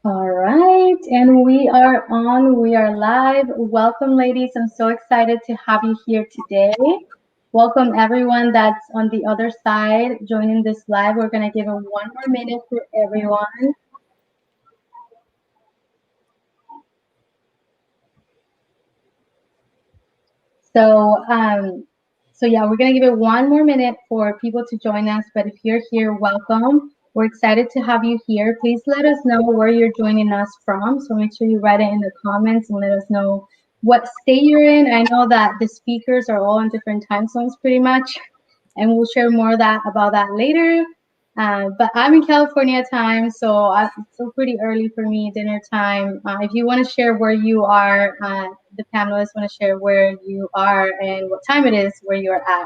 All right, and we are on, we are live. Welcome, ladies. I'm so excited to have you here today. Welcome, everyone that's on the other side joining this live. We're going to give it one more minute for everyone. So, um, so yeah, we're gonna give it one more minute for people to join us. But if you're here, welcome. We're excited to have you here. Please let us know where you're joining us from. So make sure you write it in the comments and let us know what state you're in. I know that the speakers are all in different time zones pretty much, and we'll share more of that about that later. But I'm in California time, so it's still pretty early for me, dinner time. If you want to share where you are, the panelists want to share where you are and what time it is where you're at.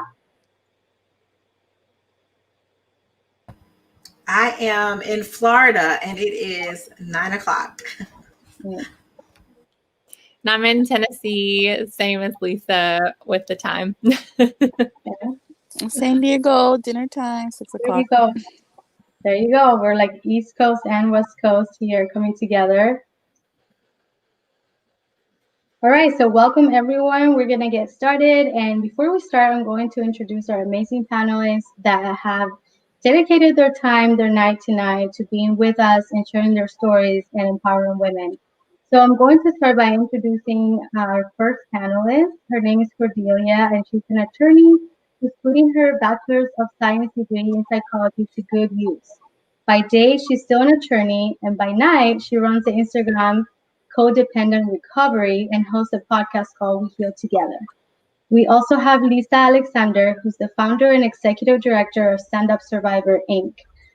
I am in Florida and it is 9 o'clock. Yeah. And I'm in Tennessee, same as Lisa with the time. San Diego, dinner time, 6 There you o'clock. go. There you go. We're like East Coast and West Coast here coming together. All right, so welcome everyone. We're going to get started. And before we start, I'm going to introduce our amazing panelists that have dedicated their time, their night tonight to being with us and sharing their stories and empowering women. So I'm going to start by introducing our first panelist. Her name is Cordelia, and she's an attorney who's putting her Bachelor's of Science degree in psychology to good use. By day, she's still an attorney, and by night, she runs the Instagram Codependent Recovery and hosts a podcast called We Heal Together. We also have Lisa Alexander, who's the founder and executive director of Stand Up Survivor, Inc.,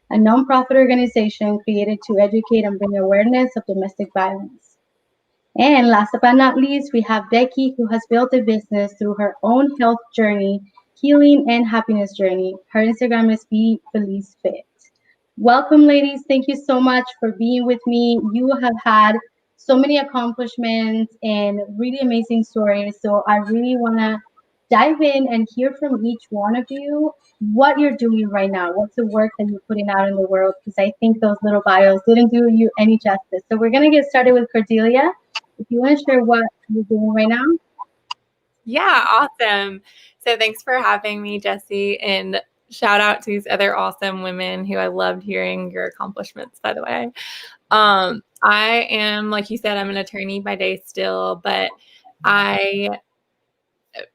a nonprofit organization created to educate and bring awareness of domestic violence. And last but not least, we have Becky, who has built a business through her own health journey, healing, and happiness journey. Her Instagram is Be Felice Fit. Welcome, ladies. Thank you so much for being with me. You have had so many accomplishments and really amazing stories. So I really want to dive in and hear from each one of you what you're doing right now. What's the work that you're putting out in the world? Because I think those little bios didn't do you any justice. So we're going to get started with Cordelia. If you want to share what you're doing right now. Yeah, awesome. So thanks for having me, Jessie. And shout out to these other awesome women who I loved hearing your accomplishments, by the way. I am, like you said, I'm an attorney by day still, but I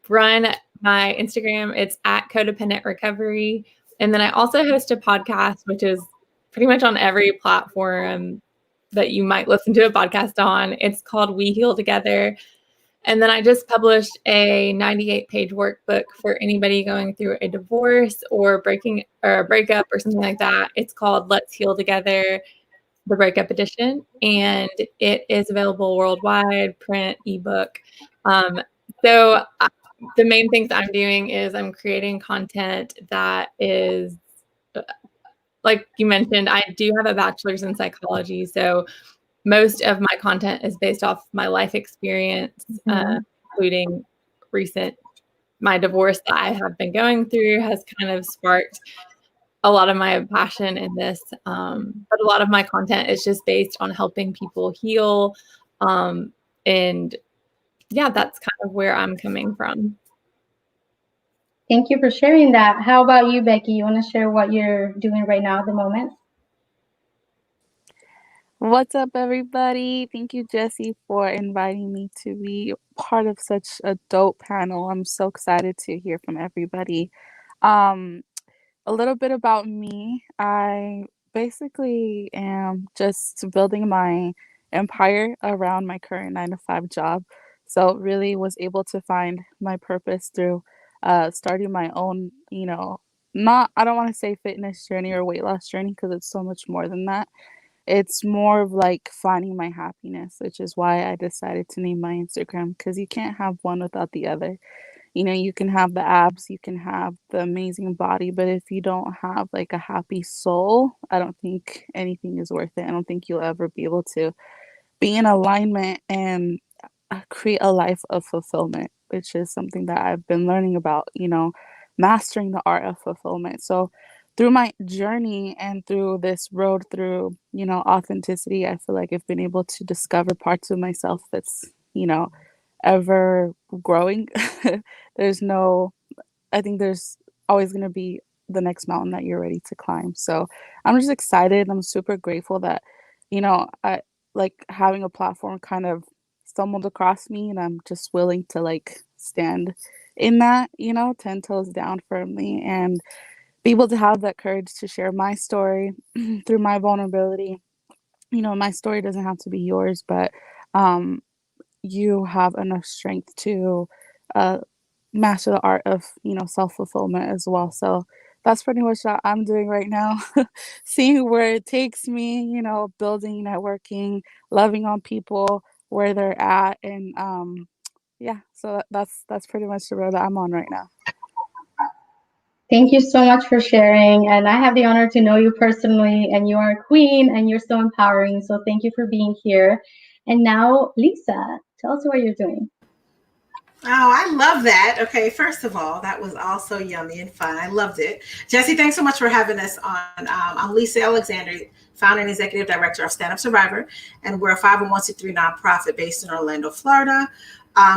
run my Instagram. It's at Codependent Recovery. And then I also host a podcast, which is pretty much on every platform that you might listen to a podcast on. It's called We Heal Together. And then I just published a 98-page workbook for anybody going through a divorce or a breakup or something like that. It's called Let's Heal Together, the Breakup Edition, and it is available worldwide, print, ebook. So the main things I'm doing is I'm creating content that is, like you mentioned, I do have a bachelor's in psychology, so most of my content is based off my life experience, including my divorce that I have been going through has kind of sparked a lot of my passion in this. But a lot of my content is just based on helping people heal. And yeah, that's kind of where I'm coming from. Thank you for sharing that. How about you, Becky? You want to share what you're doing right now at the moment? What's up, everybody? Thank you, Jessie, for inviting me to be part of such a dope panel. I'm so excited to hear from everybody. A little bit about me. I basically am just building my empire around my current 9-to-5 job. So really was able to find my purpose through starting my own, I don't want to say fitness journey or weight loss journey because it's so much more than that. It's more of like finding my happiness, which is why I decided to name my Instagram, because you can't have one without the other. You can have the abs, you can have the amazing body, but if you don't have like a happy soul, I don't think anything is worth it. I don't think you'll ever be able to be in alignment and create a life of fulfillment, which is something that I've been learning about, mastering the art of fulfillment. So through my journey and through this road through, authenticity, I feel like I've been able to discover parts of myself that's, ever growing. There's no, I think there's always going to be the next mountain that you're ready to climb. So I'm just excited. I'm super grateful that, I like having a platform kind of stumbled across me, and I'm just willing to like stand in that, 10 toes down firmly, and be able to have that courage to share my story through my vulnerability. My story doesn't have to be yours, but um, you have enough strength to uh, master the art of, self-fulfillment as well. So that's pretty much what I'm doing right now, seeing where it takes me, building, networking, loving on people where they're at. And yeah, so that's pretty much the road that I'm on right now. Thank you so much for sharing. And I have the honor to know you personally, and you are a queen and you're so empowering. So thank you for being here. And now, Lisa, tell us what you're doing. Oh, I love that. Okay, first of all, that was also yummy and fun. I loved it. Jessie, thanks so much for having us on. I'm Lisa Alexander, founder and executive director of Stand Up Survivor, and we're a 501c3 nonprofit based in Orlando, Florida.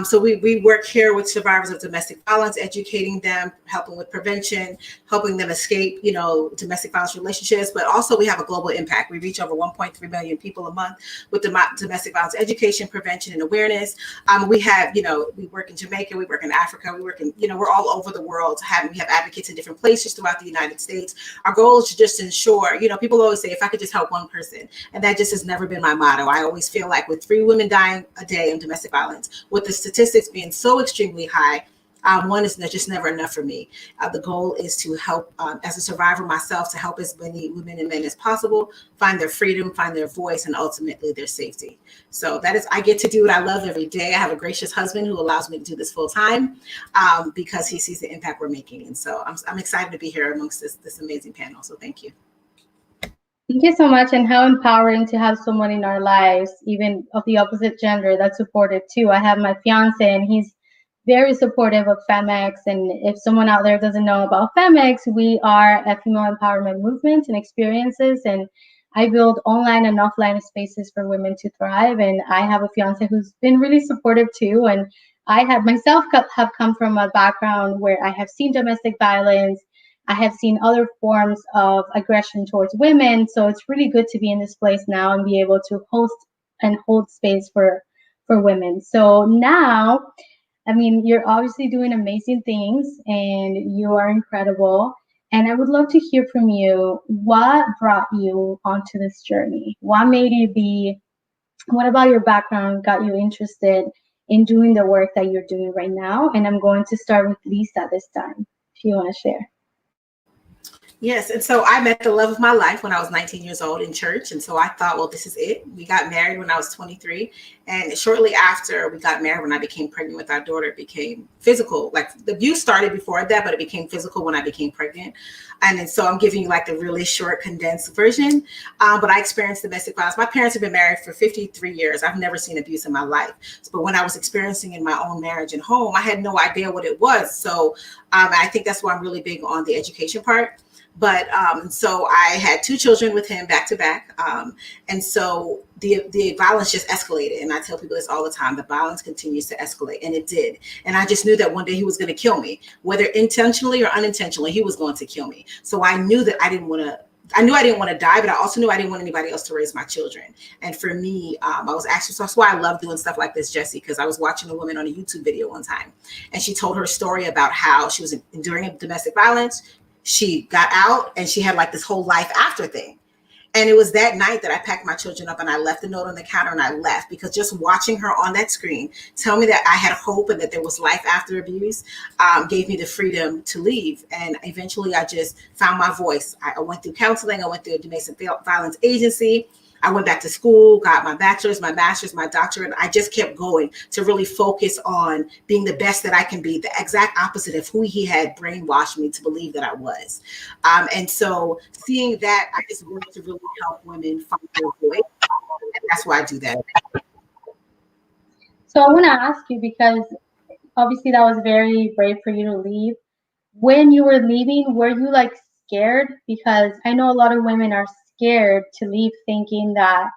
So we work here with survivors of domestic violence, educating them, helping with prevention, helping them escape, domestic violence relationships. But also we have a global impact. We reach over 1.3 million people a month with domestic violence education, prevention, and awareness. We have, we work in Jamaica, we work in Africa, we work in, we're all over the world. We have advocates in different places throughout the United States. Our goal is to just ensure, people always say, if I could just help one person, and that just has never been my motto. I always feel like with 3 women dying a day in domestic violence, with the statistics being so extremely high, one is just never enough for me. The goal is to help, as a survivor myself, to help as many women and men as possible find their freedom, find their voice, and ultimately their safety. So that is, I get to do what I love every day. I have a gracious husband who allows me to do this full time because he sees the impact we're making. And so I'm excited to be here amongst this amazing panel. So thank you. Thank you so much, and how empowering to have someone in our lives, even of the opposite gender, that's supportive too. I have my fiance, and he's very supportive of FEMX. And if someone out there doesn't know about FEMX, we are a female empowerment movement and experiences, and I build online and offline spaces for women to thrive. And I have a fiance who's been really supportive too. And I have myself have come from a background where I have seen domestic violence. I have seen other forms of aggression towards women. So it's really good to be in this place now and be able to host and hold space for women. So now, I mean, you're obviously doing amazing things and you are incredible. And I would love to hear from you. What brought you onto this journey? What made you what about your background got you interested in doing the work that you're doing right now? And I'm going to start with Lisa this time, if you want to share. Yes. And so I met the love of my life when I was 19 years old in church. And so I thought, well, this is it. We got married when I was 23. And shortly after we got married, when I became pregnant with our daughter, it became physical. Like the abuse started before that, but it became physical when I became pregnant. And so I'm giving you like the really short, condensed version. But I experienced domestic violence. My parents have been married for 53 years. I've never seen abuse in my life. But when I was experiencing in my own marriage and home, I had no idea what it was. So I think that's why I'm really big on the education part. But so I had 2 children with him back to back. And so the violence just escalated. And I tell people this all the time, the violence continues to escalate. And it did. And I just knew that one day he was going to kill me, whether intentionally or unintentionally, he was going to kill me. So I knew that I didn't want to die, but I also knew I didn't want anybody else to raise my children. And for me, I was actually, so that's why I love doing stuff like this, Jessie, because I was watching a woman on a YouTube video one time, and she told her story about how she was enduring domestic violence. She got out and she had like this whole life after thing. And it was that night that I packed my children up and I left the note on the counter and I left, because just watching her on that screen tell me that I had hope and that there was life after abuse gave me the freedom to leave. And eventually I just found my voice. I went through counseling. I went through a domestic violence agency. I went back to school, got my bachelor's, my master's, my doctorate. And I just kept going to really focus on being the best that I can be, the exact opposite of who he had brainwashed me to believe that I was. And so seeing that, I just wanted to really help women find their voice. And that's why I do that. So I want to ask you, because obviously that was very brave for you to leave. When you were leaving, were you like scared? Because I know a lot of women are scared to leave, thinking that,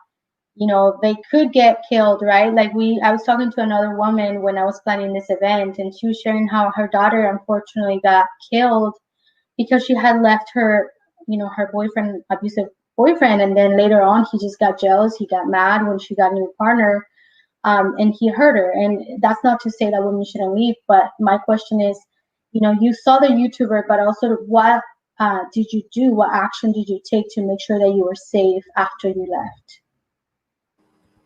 you know, they could get killed, right? Like I was talking to another woman when I was planning this event, and she was sharing how her daughter unfortunately got killed because she had left her, you know, her boyfriend, abusive boyfriend, and then later on he just got jealous. He got mad when she got a new partner, and he hurt her. And that's not to say that women shouldn't leave, but my question is, you know, you saw the YouTuber, but also what did you do? What action did you take to make sure that you were safe after you left?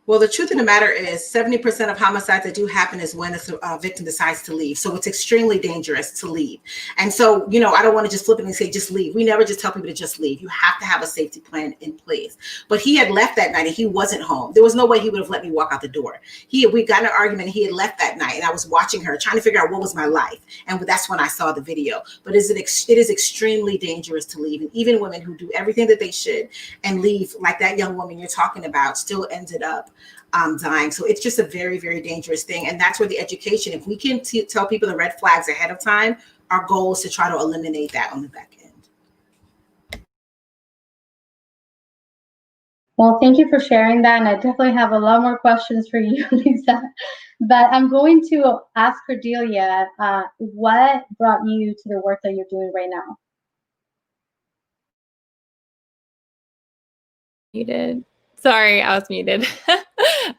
Well, the truth of the matter is 70% of homicides that do happen is when a victim decides to leave. So it's extremely dangerous to leave. And so, you know, I don't want to just flip it and say, just leave. We never just tell people to just leave. You have to have a safety plan in place. But he had left that night and he wasn't home. There was no way he would have let me walk out the door. We got in an argument and he had left that night, and I was watching her trying to figure out what was my life. And that's when I saw the video. But it is extremely dangerous to leave. And even women who do everything that they should and leave, like that young woman you're talking about, still ended up dying. So it's just a very, very dangerous thing. And that's where the education, if we can tell people the red flags ahead of time, our goal is to try to eliminate that on the back end. Well, thank you for sharing that. And I definitely have a lot more questions for you, Lisa. But I'm going to ask Cordelia, what brought you to the work that you're doing right now? Muted. Sorry, I was muted.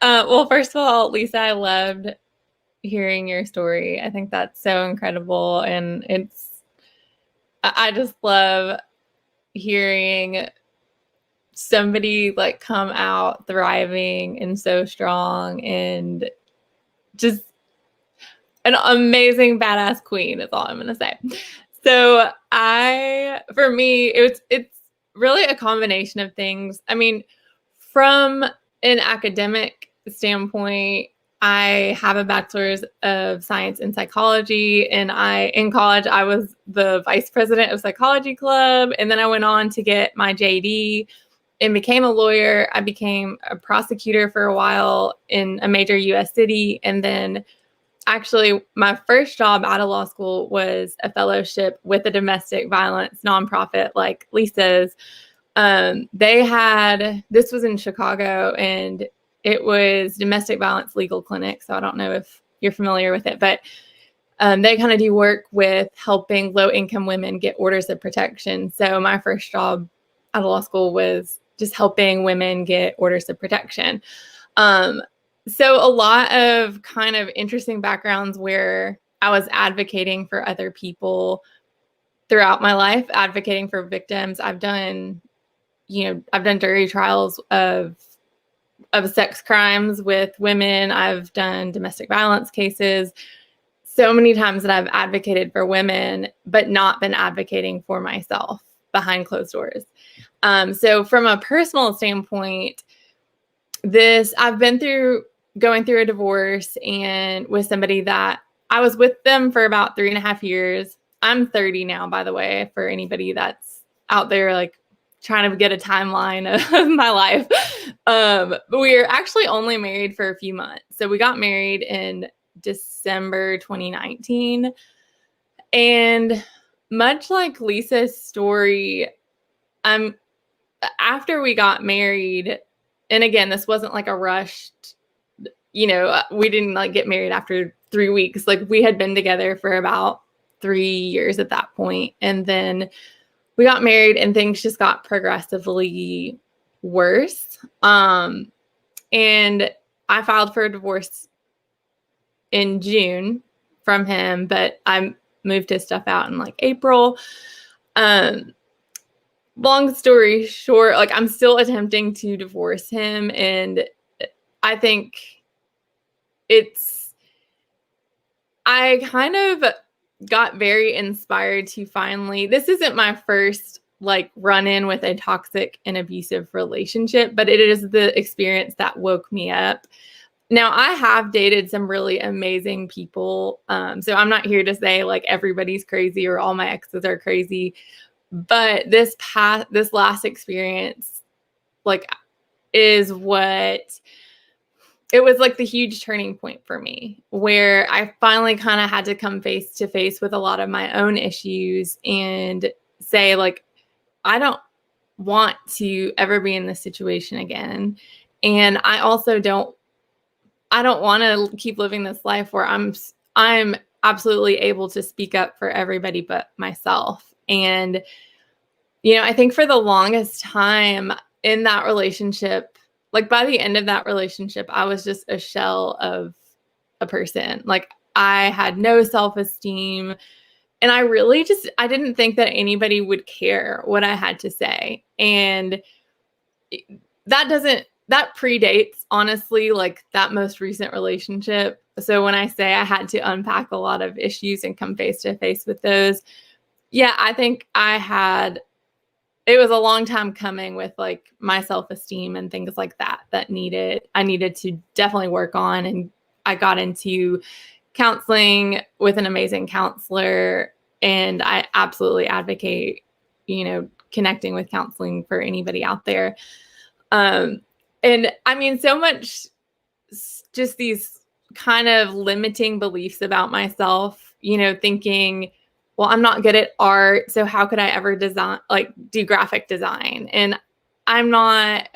Well, first of all, Lisa, I loved hearing your story. I think that's so incredible. And I just love hearing somebody like come out thriving and so strong and just an amazing badass queen is all I'm going to say. So for me, it's really a combination of things. I mean, from an academic standpoint, I have a bachelor's of science in psychology, and in college, I was the vice president of psychology club. And then I went on to get my JD and became a lawyer. I became a prosecutor for a while in a major US city. And then actually my first job out of law school was a fellowship with a domestic violence nonprofit like Lisa's. This was in Chicago, and it was domestic violence legal clinic. So I don't know if you're familiar with it, but they kind of do work with helping low-income women get orders of protection. So my first job out of law school was just helping women get orders of protection. So a lot of kind of interesting backgrounds where I was advocating for other people throughout my life, advocating for victims. I've done jury trials of sex crimes with women. I've done domestic violence cases. So many times that I've advocated for women, but not been advocating for myself behind closed doors. So from a personal standpoint, I've been going through a divorce, and with somebody that I was with them for about 3.5 years. I'm 30 now, by the way, for anybody that's out there like trying to get a timeline of my life. But we were actually only married for a few months. So we got married in December 2019. And much like Lisa's story, after we got married, and again, this wasn't like a rushed, we didn't like get married after 3 weeks. Like we had been together for about 3 years at that point. And then we got married and things just got progressively worse. And I filed for a divorce in June from him, but I moved his stuff out in like April. Long story short, like I'm still attempting to divorce him. And I think I kind of got very inspired to finally, this isn't my first like run in with a toxic and abusive relationship, but it is the experience that woke me up. Now I have dated some really amazing people. So I'm not here to say like everybody's crazy or all my exes are crazy, but this last experience, like it was like the huge turning point for me, where I finally kind of had to come face to face with a lot of my own issues and say like, I don't want to ever be in this situation again. And I also don't want to keep living this life where I'm absolutely able to speak up for everybody but myself. And, I think for the longest time in that relationship, like by the end of that relationship, I was just a shell of a person. Like I had no self-esteem. And I didn't think that anybody would care what I had to say. And that predates, honestly, like that most recent relationship. So when I say I had to unpack a lot of issues and come face to face with those, yeah, I think it was a long time coming with like my self-esteem and things like that I needed to definitely work on. And I got into counseling with an amazing counselor, and I absolutely advocate, connecting with counseling for anybody out there. And I mean, so much just these kind of limiting beliefs about myself, thinking, well, I'm not good at art, so how could I ever do graphic design? And I'm not,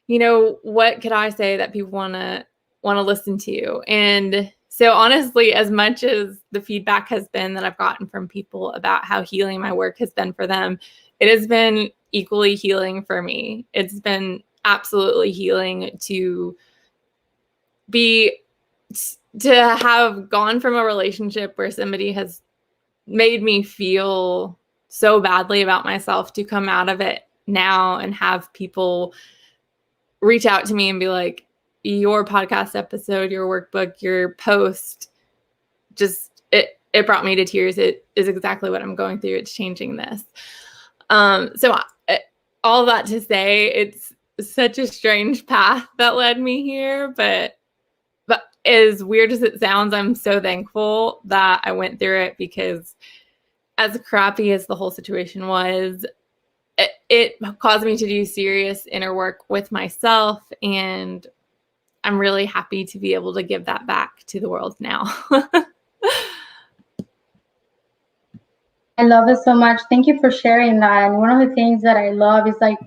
what could I say that people want to listen to? And so honestly, as much as the feedback has been that I've gotten from people about how healing my work has been for them, it has been equally healing for me. It's been absolutely healing to have gone from a relationship where somebody has made me feel so badly about myself to come out of it now and have people reach out to me and be like, your podcast episode, your workbook, your post, just it brought me to tears. It is exactly what I'm going through. It's changing this. So all that to say, it's such a strange path that led me here, but as weird as it sounds, I'm so thankful that I went through it, because as crappy as the whole situation was, it caused me to do serious inner work with myself, and I'm really happy to be able to give that back to the world now. I love it so much. Thank you for sharing that. And one of the things that I love is like,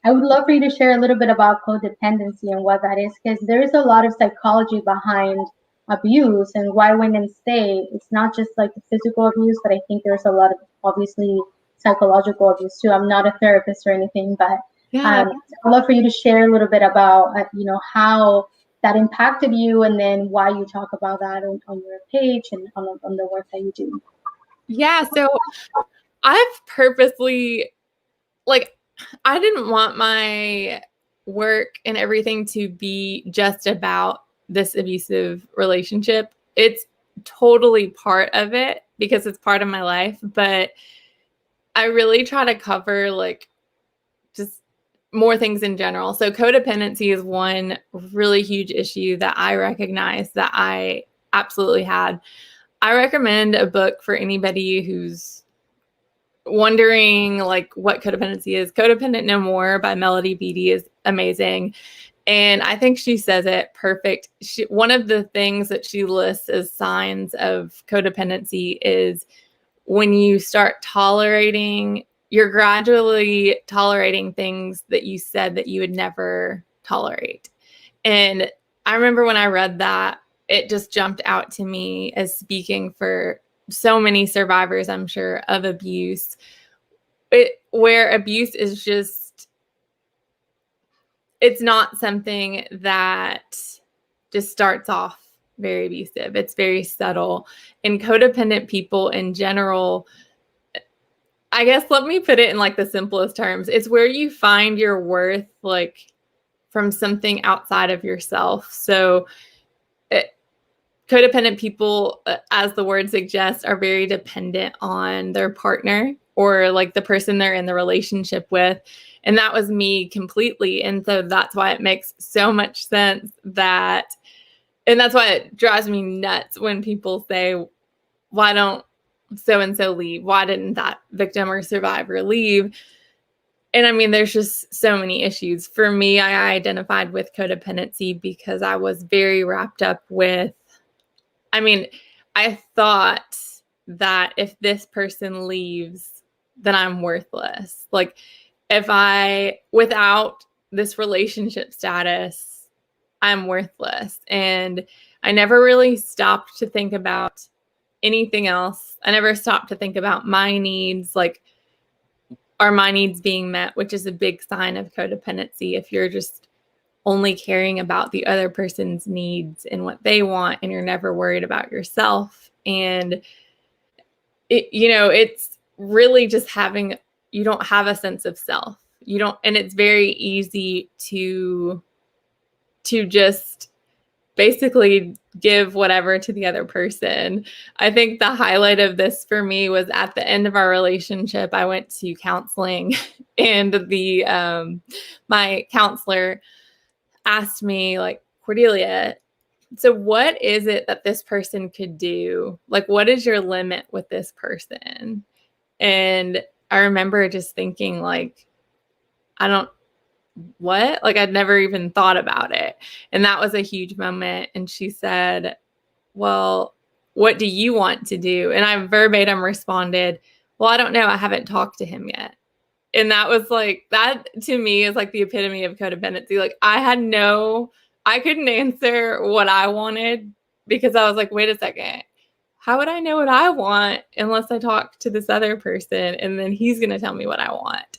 I would love for you to share a little bit about codependency and what that is, because there is a lot of psychology behind abuse and why women stay. It's not just like the physical abuse, but I think there's a lot of obviously psychological abuse too. I'm not a therapist or anything, but I'd love for you to share a little bit about how that impacted you, and then why you talk about that on your page and on the work that you do. Yeah, so I've purposely, like, I didn't want my work and everything to be just about this abusive relationship. It's totally part of it because it's part of my life, but I really try to cover like just more things in general. So codependency is one really huge issue that I recognize that I absolutely had. I recommend a book for anybody who's wondering like what codependency is. Codependent No More by Melody Beattie is amazing. And I think she says it perfect. One of the things that she lists as signs of codependency is when you start you're gradually tolerating things that you said that you would never tolerate. And I remember when I read that, it just jumped out to me as speaking for so many survivors, I'm sure, of abuse, where abuse is just, it's not something that just starts off very abusive. It's very subtle. And codependent people in general, I guess, let me put it in like the simplest terms. It's where you find your worth, like from something outside of yourself. So codependent people, as the word suggests, are very dependent on their partner or like the person they're in the relationship with. And that was me completely. And so that's why it makes so much sense and that's why it drives me nuts when people say, why don't so-and-so leave? Why didn't that victim or survivor leave? And I mean, there's just so many issues. For me, I identified with codependency because I was very wrapped up with, I thought that if this person leaves, then I'm worthless. Like without this relationship status, I'm worthless. And I never really stopped to think about anything else. I never stopped to think about my needs, like, are my needs being met, which is a big sign of codependency. If you're just only caring about the other person's needs and what they want, and you're never worried about yourself. And it's really just you don't have a sense of self. You don't, and it's very easy to just basically give whatever to the other person. I think the highlight of this for me was at the end of our relationship, I went to counseling, and my counselor asked me, like, Cordelia, so what is it that this person could do? Like, what is your limit with this person? And I remember just thinking, like, what? Like, I'd never even thought about it. And that was a huge moment. And she said, well, what do you want to do? And I verbatim responded, well, I don't know. I haven't talked to him yet. And that was like, that to me is like the epitome of codependency. Like, I couldn't answer what I wanted, because I was like, wait a second. How would I know what I want unless I talk to this other person, and then he's going to tell me what I want?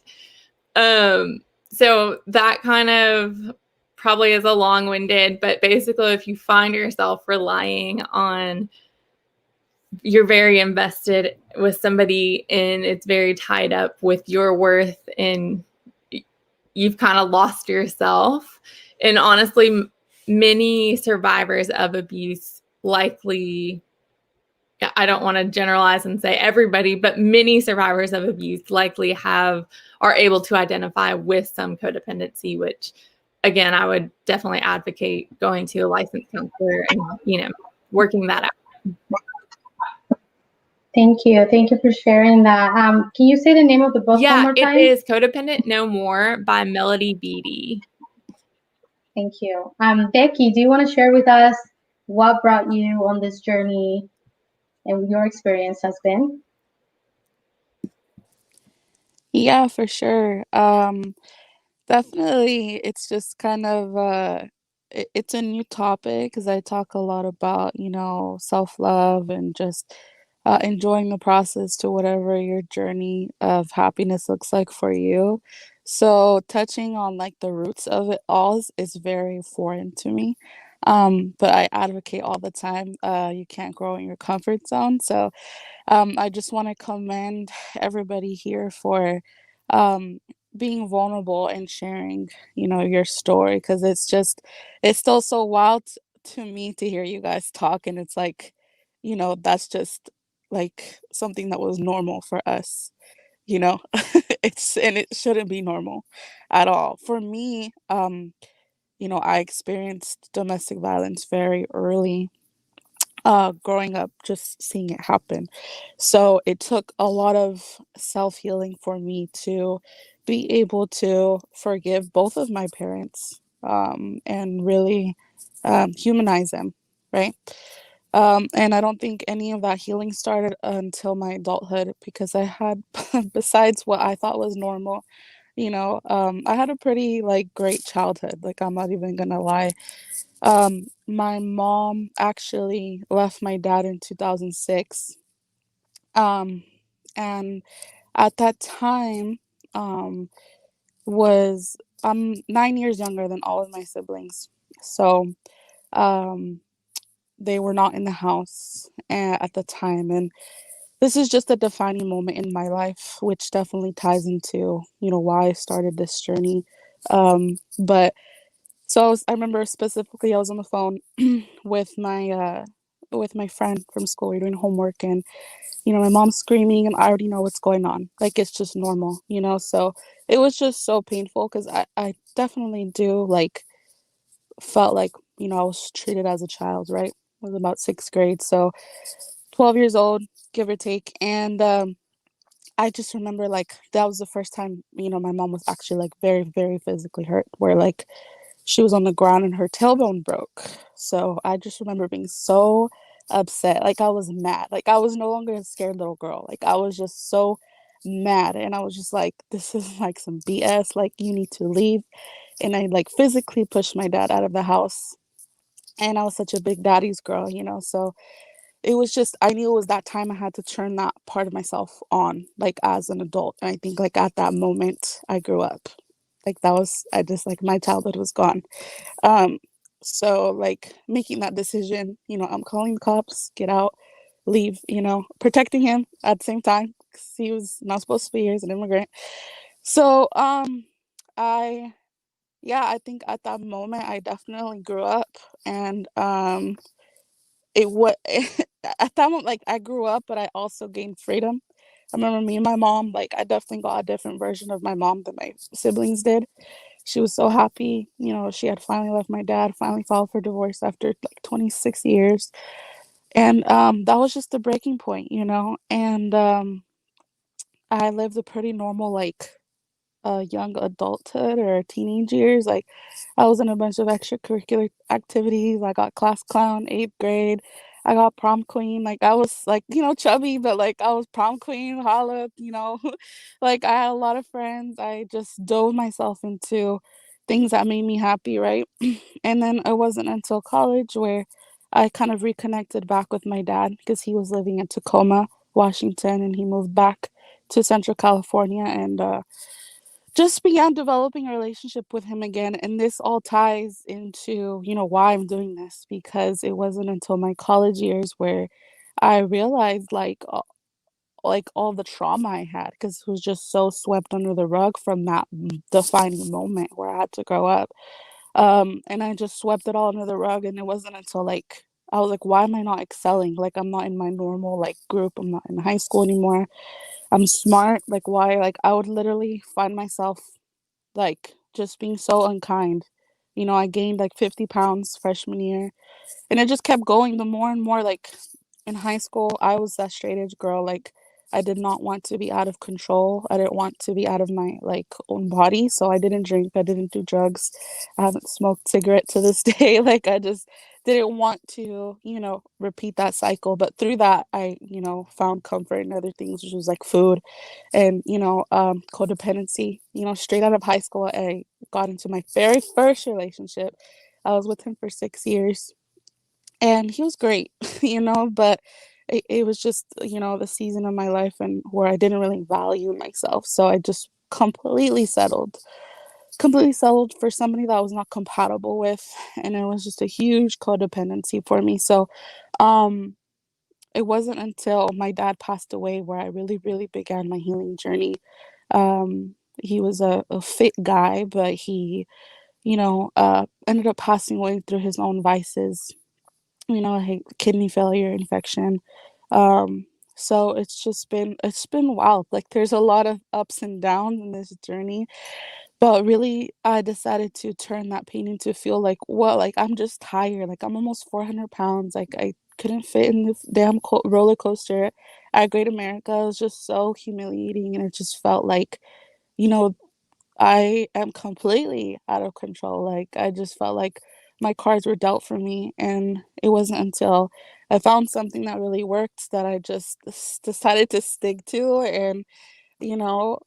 So that kind of probably is a long-winded, but basically, if you find yourself relying on, you're very invested with somebody and it's very tied up with your worth, and you've kind of lost yourself. And honestly, many survivors of abuse likely, I don't want to generalize and say everybody, but many survivors of abuse likely are able to identify with some codependency, which, again, I would definitely advocate going to a licensed counselor and, working that out. Thank you. Thank you for sharing that. Can you say the name of the book one more time? It is Codependent No More by Melody Beattie. Thank you. Becky, do you want to share with us what brought you on this journey and your experience has been? Yeah, for sure. Definitely, it's just kind of it's a new topic because I talk a lot about, self-love and just enjoying the process to whatever your journey of happiness looks like for you. So touching on like the roots of it all is very foreign to me. But I advocate all the time, you can't grow in your comfort zone. So I just want to commend everybody here for um, being vulnerable and sharing, your story, because it's still so wild to me to hear you guys talk, and it's like, that's just like something that was normal for us, and it shouldn't be normal at all. For me, I experienced domestic violence very early, growing up, just seeing it happen. So it took a lot of self-healing for me to be able to forgive both of my parents, and really humanize them, right? And I don't think any of that healing started until my adulthood, because I had, besides what I thought was normal, I had a pretty like great childhood. Like, I'm not even gonna lie. My mom actually left my dad in 2006. Um, and at that time, um, was I'm 9 years younger than all of my siblings. So, um, they were not in the house at the time. And this is just a defining moment in my life, which definitely ties into, why I started this journey. But So I remember specifically I was on the phone with my friend from school. We are doing homework, and my mom's screaming, and I already know what's going on. Like, it's just normal. So it was just so painful, because I definitely do like felt like I was treated as a child, right? I was about 6th grade, so 12 years old, give or take. And I just remember, like, that was the first time my mom was actually like very, very physically hurt, where like she was on the ground and her tailbone broke. So I just remember being so upset. Like, I was mad. Like, I was no longer a scared little girl. Like, I was just so mad. And I was just like, this is like some BS. Like, you need to leave. And I like physically pushed my dad out of the house. And I was such a big daddy's girl, you know. So it was just, I knew it was that time I had to turn that part of myself on, like as an adult. And I think like at that moment I grew up. Like that was, I just like my childhood was gone. Um, so like making that decision, you know, I'm calling the cops, get out, leave, you know, protecting him at the same time because he was not supposed to be here as an immigrant. So I yeah, I think at that moment I definitely grew up. And it was at that moment, like I grew up, but I also gained freedom. I remember me and my mom, like I definitely got a different version of my mom than my siblings did. She was so happy, you know, she had finally left my dad, finally filed for divorce after like 26 years. And that was just the breaking point, you know. And I lived a pretty normal, like young adulthood or teenage years. Like I was in a bunch of extracurricular activities. I got class clown, eighth grade. I got prom queen. Like I was like, you know, chubby, but like I was prom queen, holla, you know. Like I had a lot of friends. I just dove myself into things that made me happy, right? And then it wasn't until college where I kind of reconnected back with my dad because he was living in Tacoma, Washington, and he moved back to Central California. And just began developing a relationship with him again. And this all ties into, you know, why I'm doing this, because it wasn't until my college years where I realized like all the trauma I had, because it was just so swept under the rug from that defining moment where I had to grow up. And I just swept it all under the rug. And it wasn't until like I was like, why am I not excelling? Like I'm not in my normal like group. I'm not in high school anymore. I'm smart. Like why? Like I would literally find myself like just being so unkind. You know, I gained like 50 pounds freshman year, and it just kept going the more and more. Like in high school, I was that straight edge girl. Like I did not want to be out of control. I didn't want to be out of my like own body. So I didn't drink. I didn't do drugs. I haven't smoked cigarette to this day. Like I just didn't want to, you know, repeat that cycle. But through that, I, you know, found comfort in other things, which was like food and, you know, codependency. You know, straight out of high school, I got into my very first relationship. I was with him for 6 years, and he was great, you know, but it was just, you know, the season of my life and where I didn't really value myself. So I just completely settled for somebody that I was not compatible with. And it was just a huge codependency for me. So um, it wasn't until my dad passed away where I really, really began my healing journey. He was a fit guy, but he, you know, ended up passing away through his own vices, you know, kidney failure, infection. Um, so it's been wild. Like there's a lot of ups and downs in this journey, but really I decided to turn that pain into feel like, well, like I'm just tired. Like I'm almost 400 pounds. Like I couldn't fit in this damn roller coaster at Great America. It was just so humiliating, and it just felt like, you know, I am completely out of control. Like I just felt like my cards were dealt for me, and it wasn't until I found something that really worked that I just decided to stick to. And you know,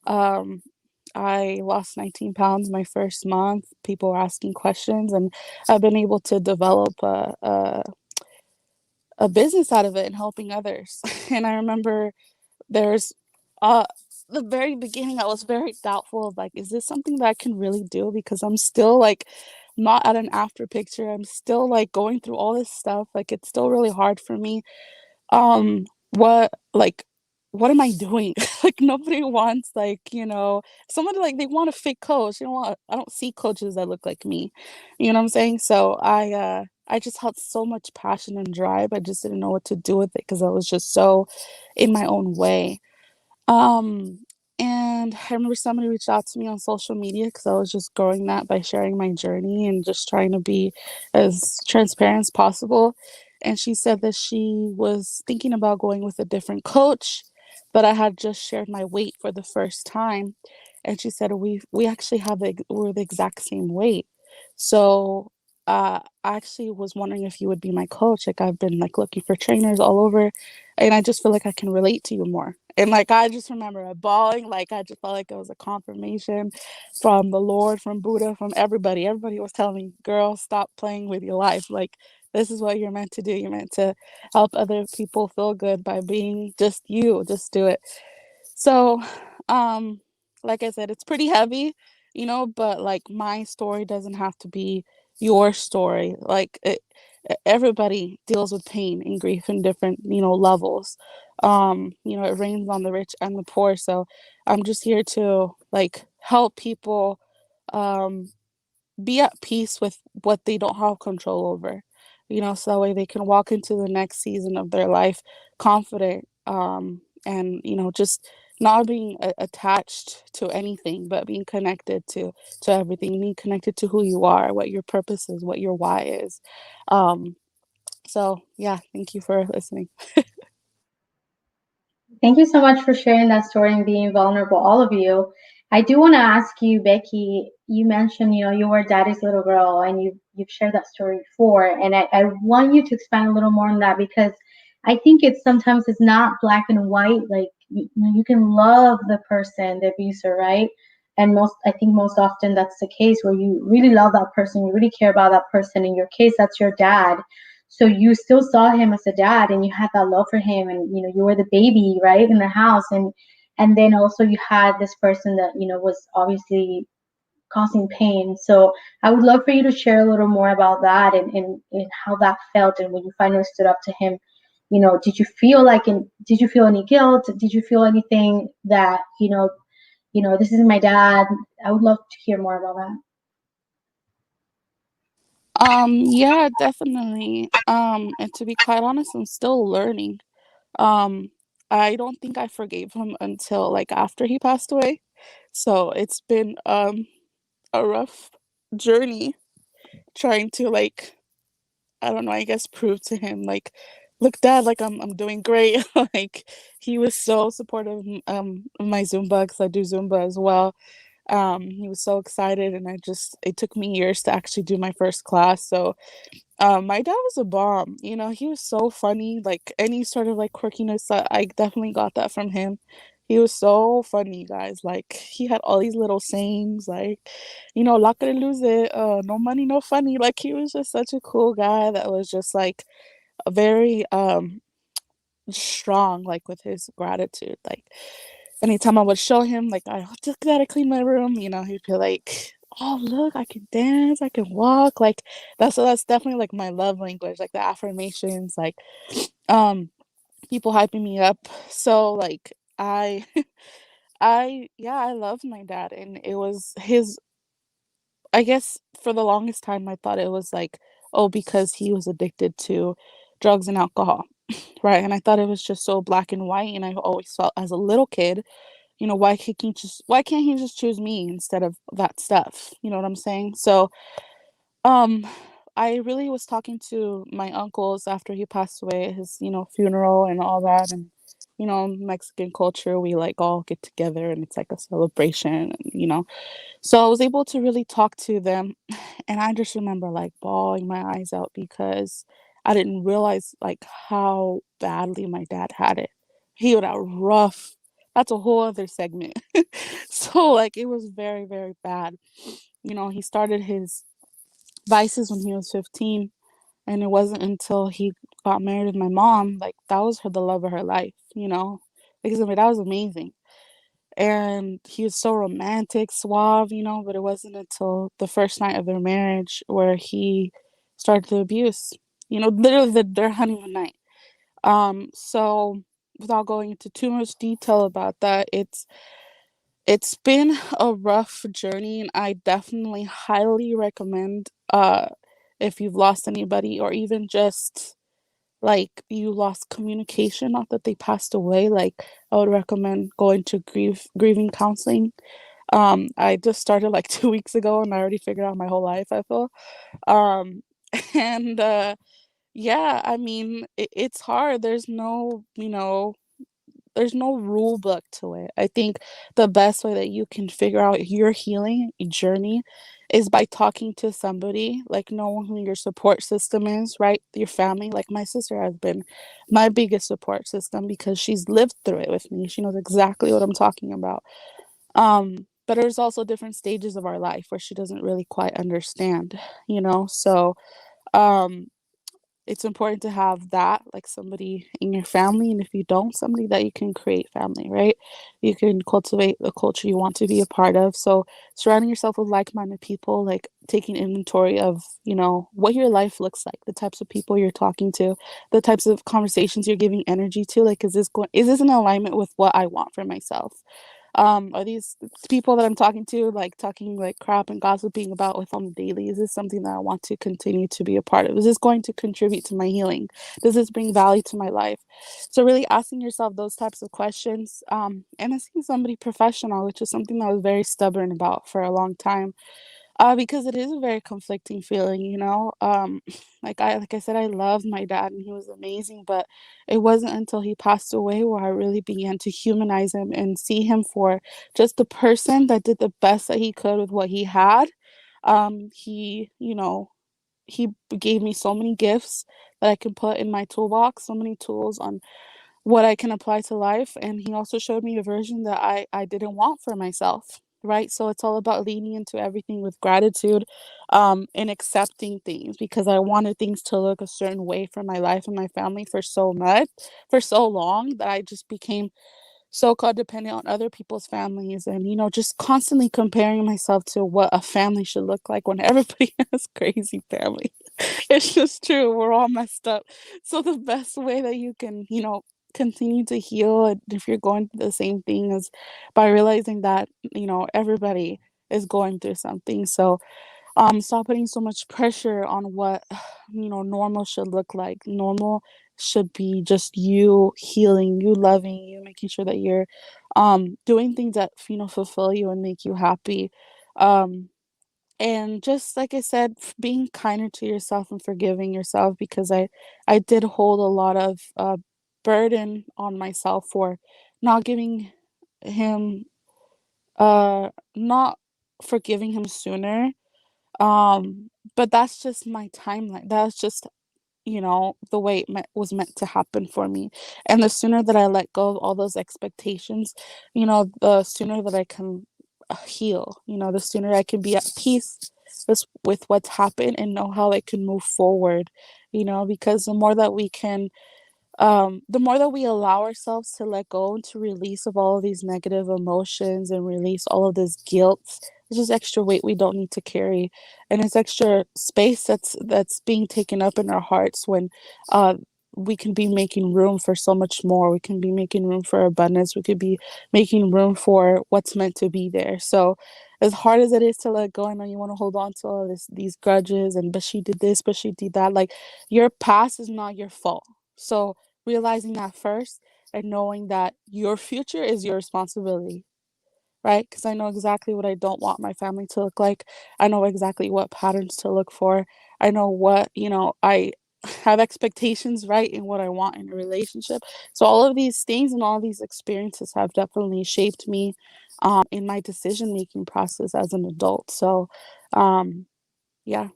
I lost 19 pounds my first month. People were asking questions, and I've been able to develop a business out of it and helping others. And I remember there's uh the very beginning I was very doubtful of like, is this something that I can really do? Because I'm still like not at an after picture. I'm still like going through all this stuff. Like it's still really hard for me. What like what am I doing? Like nobody wants like, you know, somebody like they want a fit coach. You know what? I don't see coaches that look like me. You know what I'm saying? So I just had so much passion and drive. I just didn't know what to do with it because I was just so in my own way. Um, and I remember somebody reached out to me on social media because I was just growing that by sharing my journey and just trying to be as transparent as possible. And she said that she was thinking about going with a different coach, but I had just shared my weight for the first time. And she said, we actually we're the exact same weight. So I actually was wondering if you would be my coach. Like, I've been like looking for trainers all over, and I just feel like I can relate to you more. And like, I just remember bawling. Like, I just felt like it was a confirmation from the Lord, from Buddha, from everybody. Everybody was telling me, "Girl, stop playing with your life. Like, this is what you're meant to do. You're meant to help other people feel good by being just you. Just do it." So, um, like I said, it's pretty heavy, but like, my story doesn't have to be your story. Like, everybody deals with pain and grief in different, levels. It rains on the rich and the poor. So I'm just here to like help people um be at peace with what they don't have control over, so that way they can walk into the next season of their life confident, and just not being attached to anything, but being connected to everything, being connected to who you are, what your purpose is, what your why is. So yeah, thank you for listening. Thank you so much for sharing that story and being vulnerable, all of you. I do want to ask you, Becky, you mentioned, you were daddy's little girl and you've shared that story before. And I want you to expand a little more on that because I think it's not black and white. Like you can love the person, the abuser, right? And I think most often that's the case where you really love that person, you really care about that person. In your case, that's your dad. So you still saw him as a dad and you had that love for him, and you were the baby, right, in the house. And then also you had this person that was obviously causing pain. So I would love for you to share a little more about that, and how that felt, and when you finally stood up to him, did you feel did you feel any guilt? Did you feel anything that this is my dad? I would love to hear more about that. Yeah, definitely. And to be quite honest, I'm still learning. Um, I don't think I forgave him until like after he passed away. So it's been a rough journey trying to like, I don't know, I guess prove to him like, look, dad, like I'm doing great. Like, he was so supportive of my Zumba, because I do Zumba as well. He was so excited, and it took me years to actually do my first class. So my dad was a bomb. He was so funny. Like, any sort of like quirkiness, I definitely got that from him. He was so funny, guys. Like, he had all these little sayings, like, lock it and lose it, no money, no funny. Like, he was just such a cool guy that was just like a very strong, like, with his gratitude. Like, anytime I would show him, like, I just gotta clean my room, he'd be like, "Oh, look, I can dance, I can walk." Like, that's definitely like my love language, like the affirmations, like, um, people hyping me up. So like, I, yeah, I love my dad, and it was his. I guess for the longest time, I thought it was like, oh, because he was addicted to drugs and alcohol, right? And I thought it was just so black and white. And I always felt as a little kid, why can't he just choose me instead of that stuff? You know what I'm saying? So um I really was talking to my uncles after he passed away, his, funeral and all that. And Mexican culture, we like all get together and it's like a celebration, and so I was able to really talk to them. And I just remember like bawling my eyes out because I didn't realize like how badly my dad had it. He had a rough, that's a whole other segment. So like, it was very, very bad. He started his vices when he was 15, and it wasn't until he got married with my mom, like, that was the love of her life. Because I mean, that was amazing. And he was so romantic, suave, but it wasn't until the first night of their marriage where he started the abuse. Literally their honeymoon night. So without going into too much detail about that, it's been a rough journey, and I definitely highly recommend, if you've lost anybody, or even just like you lost communication, not that they passed away, like, I would recommend going to grieving counseling. I just started like 2 weeks ago, and I already figured out my whole life, I feel. um and yeah, I mean, it's hard. There's no, there's no rule book to it. I think the best way that you can figure out your healing journey is by talking to somebody, like knowing who your support system is, right? Your family. Like my sister has been my biggest support system because she's lived through it with me. She knows exactly what I'm talking about. But there's also different stages of our life where she doesn't really quite understand, you know? So, um, it's important to have that, like somebody in your family. And if you don't, somebody that you can create family, right? You can cultivate the culture you want to be a part of. So surrounding yourself with like-minded people, like taking inventory of, you know, what your life looks like, the types of people you're talking to, the types of conversations you're giving energy to. Like, is this in alignment with what I want for myself? Are these people that I'm talking to like talking like crap and gossiping about with on the daily? Is this something that I want to continue to be a part of? Is this going to contribute to my healing? Does this bring value to my life? So really asking yourself those types of questions, and asking somebody professional, which is something that I was very stubborn about for a long time, because it is a very conflicting feeling, you know. Like I said, I loved my dad and he was amazing, but it wasn't until he passed away where I really began to humanize him and see him for just the person that did the best that he could with what he had. He, you know, he gave me so many gifts that I can put in my toolbox, so many tools on what I can apply to life. And he also showed me a version that I didn't want for myself. Right. So it's all about leaning into everything with gratitude, and accepting things because I wanted things to look a certain way for my life and my family for so long that I just became so codependent on other people's families and, you know, just constantly comparing myself to what a family should look like when everybody has crazy family. It's just true. We're all messed up. So the best way that you can, you know, continue to heal if you're going through the same thing is by realizing that, you know, everybody is going through something. So stop putting so much pressure on what, you know, normal should look like. Normal should be just you healing, you loving, you making sure that you're doing things that, you know, fulfill you and make you happy. Um and just like I said, being kinder to yourself and forgiving yourself because I did hold a lot of burden on myself for not giving him not forgiving him sooner. But that's just my timeline. That's just, you know, the way was meant to happen for me. And the sooner that I let go of all those expectations, you know, the sooner that I can heal, you know, the sooner I can be at peace with what's happened and know how I can move forward, you know, because the more that we allow ourselves to let go and to release of all of these negative emotions and release all of this guilt, it's just extra weight we don't need to carry, and it's extra space that's being taken up in our hearts when uh we can be making room for so much more. We can be making room for abundance. We could be making room for what's meant to be there. So as hard as it is to let go, I know you want to hold on to all these grudges and but she did this, but she did that. Like, your past is not your fault. So realizing that first and knowing that your future is your responsibility, right? Because I know exactly what I don't want my family to look like. I know exactly what patterns to look for. I know what, you know, I have expectations, right, in what I want in a relationship. So all of these things and all these experiences have definitely shaped me in my decision making process as an adult. So, yeah.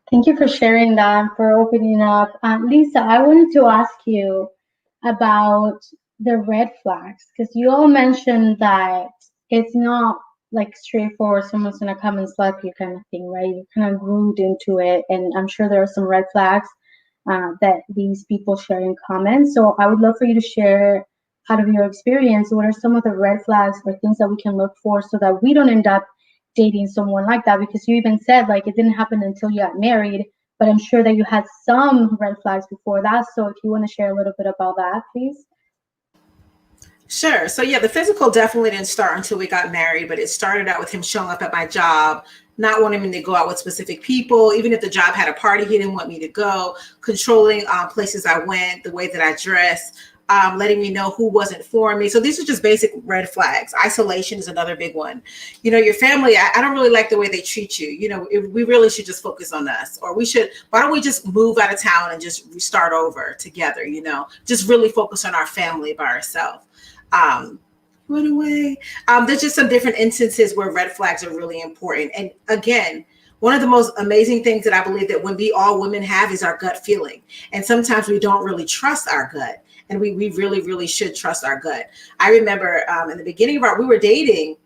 Thank you for sharing that, for opening up. Lisa, I wanted to ask you about the red flags because you all mentioned that it's not like straightforward, someone's gonna come and slap you kind of thing, right? You're kind of rude into it, and I'm sure there are some red flags that these people share in comments. So I would love for you to share out of your experience, what are some of the red flags or things that we can look for so that we don't end up dating someone like that? Because you even said like it didn't happen until you got married, but I'm sure that you had some red flags before that. So if you want to share a little bit about that, please. Sure. So yeah, the physical definitely didn't start until we got married, but it started out with him showing up at my job, not wanting me to go out with specific people. Even if the job had a party, he didn't want me to go, controlling places I went, the way that I dressed. letting me know who wasn't for me. So these are just basic red flags. Isolation is another big one. You know, your family, I don't really like the way they treat you. You know, we really should just focus on us, or why don't we just move out of town and just restart over together, you know, just really focus on our family by ourselves. Run away. There's just some different instances where red flags are really important. And again, one of the most amazing things that I believe that we all women have is our gut feeling. And sometimes we don't really trust our gut. And we really, really should trust our gut. I remember in the beginning of we were dating,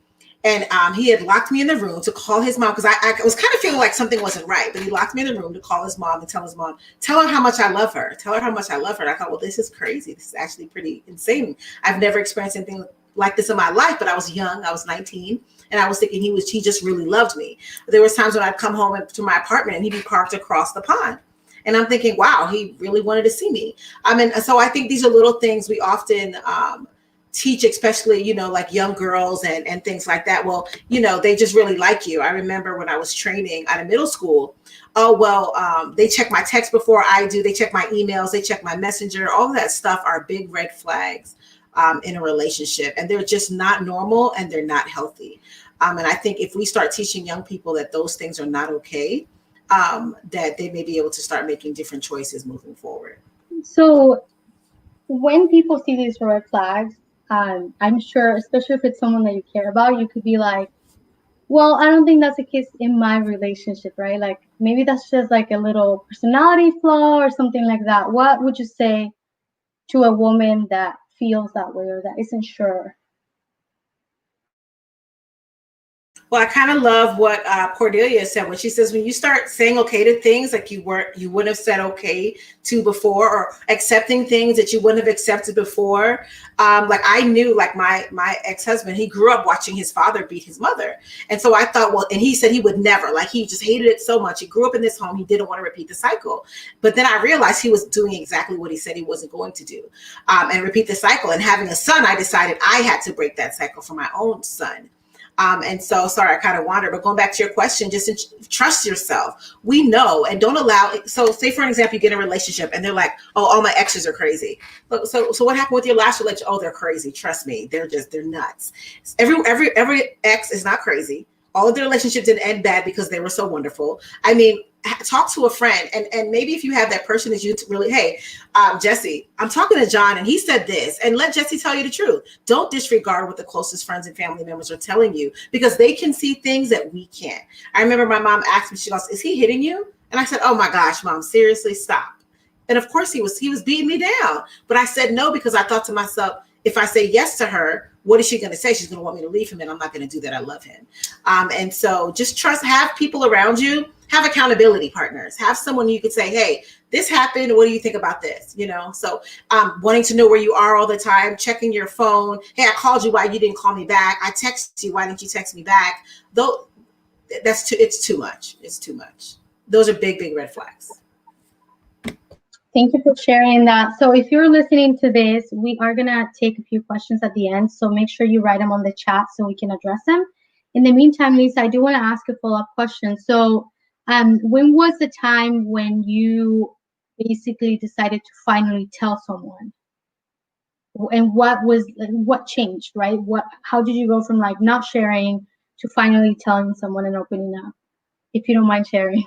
and he had locked me in the room to call his mom, because I was kind of feeling like something wasn't right. But he locked me in the room to call his mom and tell her how much I love her. Tell her how much I love her. And I thought, well, this is crazy. This is actually pretty insane. I've never experienced anything like this in my life, but I was young. I was 19. And I was thinking he just really loved me. But there was times when I'd come home to my apartment and he'd be parked across the pond. And I'm thinking, wow, he really wanted to see me. I mean, so I think these are little things we often teach, especially, you know, like young girls and things like that. Well, you know, they just really like you. I remember when I was training out of middle school, they check my text before I do. They check my emails. They check my messenger. All of that stuff are big red flags in a relationship. And they're just not normal, and they're not healthy. And I think if we start teaching young people that those things are not okay, that they may be able to start making different choices moving forward. So when people see these red flags, I'm sure, especially if it's someone that you care about, you could be like, well, I don't think that's the case in my relationship, right? Like maybe that's just like a little personality flaw or something like that. What would you say to a woman that feels that way or that isn't sure? Well, I kind of love what Cordelia said when she says, when you start saying okay to things like you wouldn't have said okay to before, or accepting things that you wouldn't have accepted before. Like I knew, like my ex-husband, he grew up watching his father beat his mother. And so I thought, well, and he said he would never, like he just hated it so much. He grew up in this home. He didn't want to repeat the cycle. But then I realized he was doing exactly what he said he wasn't going to do, and repeat the cycle. And having a son, I decided I had to break that cycle for my own son. And so, sorry, I kind of wandered, but going back to your question, just trust yourself. We know, and don't allow. So say, for an example, you get in a relationship and they're like, oh, all my exes are crazy. Look, so what happened with your last relationship? Oh, they're crazy. Trust me. They're nuts. Every ex is not crazy. All of their relationships didn't end bad because they were so wonderful. I mean, talk to a friend, and maybe if you have that person that you really, hey, Jessie, I'm talking to John and he said this, and let Jessie tell you the truth. Don't disregard what the closest friends and family members are telling you, because they can see things that we can't. I remember my mom asked me, she goes, is he hitting you? And I said, oh my gosh, Mom, seriously, stop. And of course he was beating me down, but I said no, because I thought to myself, if I say yes to her, what is she going to say? She's going to want me to leave him, and I'm not going to do that. I love him. And so just trust, have people around you, have accountability partners, have someone you could say, hey, this happened. What do you think about this? You know, so wanting to know where you are all the time, checking your phone. Hey, I called you. Why you didn't call me back? I texted you. Why didn't you text me back? Though it's too much. It's too much. Those are big, big red flags. Thank you for sharing that. So if you're listening to this, we are going to take a few questions at the end. So make sure you write them on the chat so we can address them. In the meantime, Lisa, I do want to ask a follow-up question. So when was the time when you basically decided to finally tell someone? And what changed, right? How did you go from like not sharing to finally telling someone and opening up? If you don't mind sharing.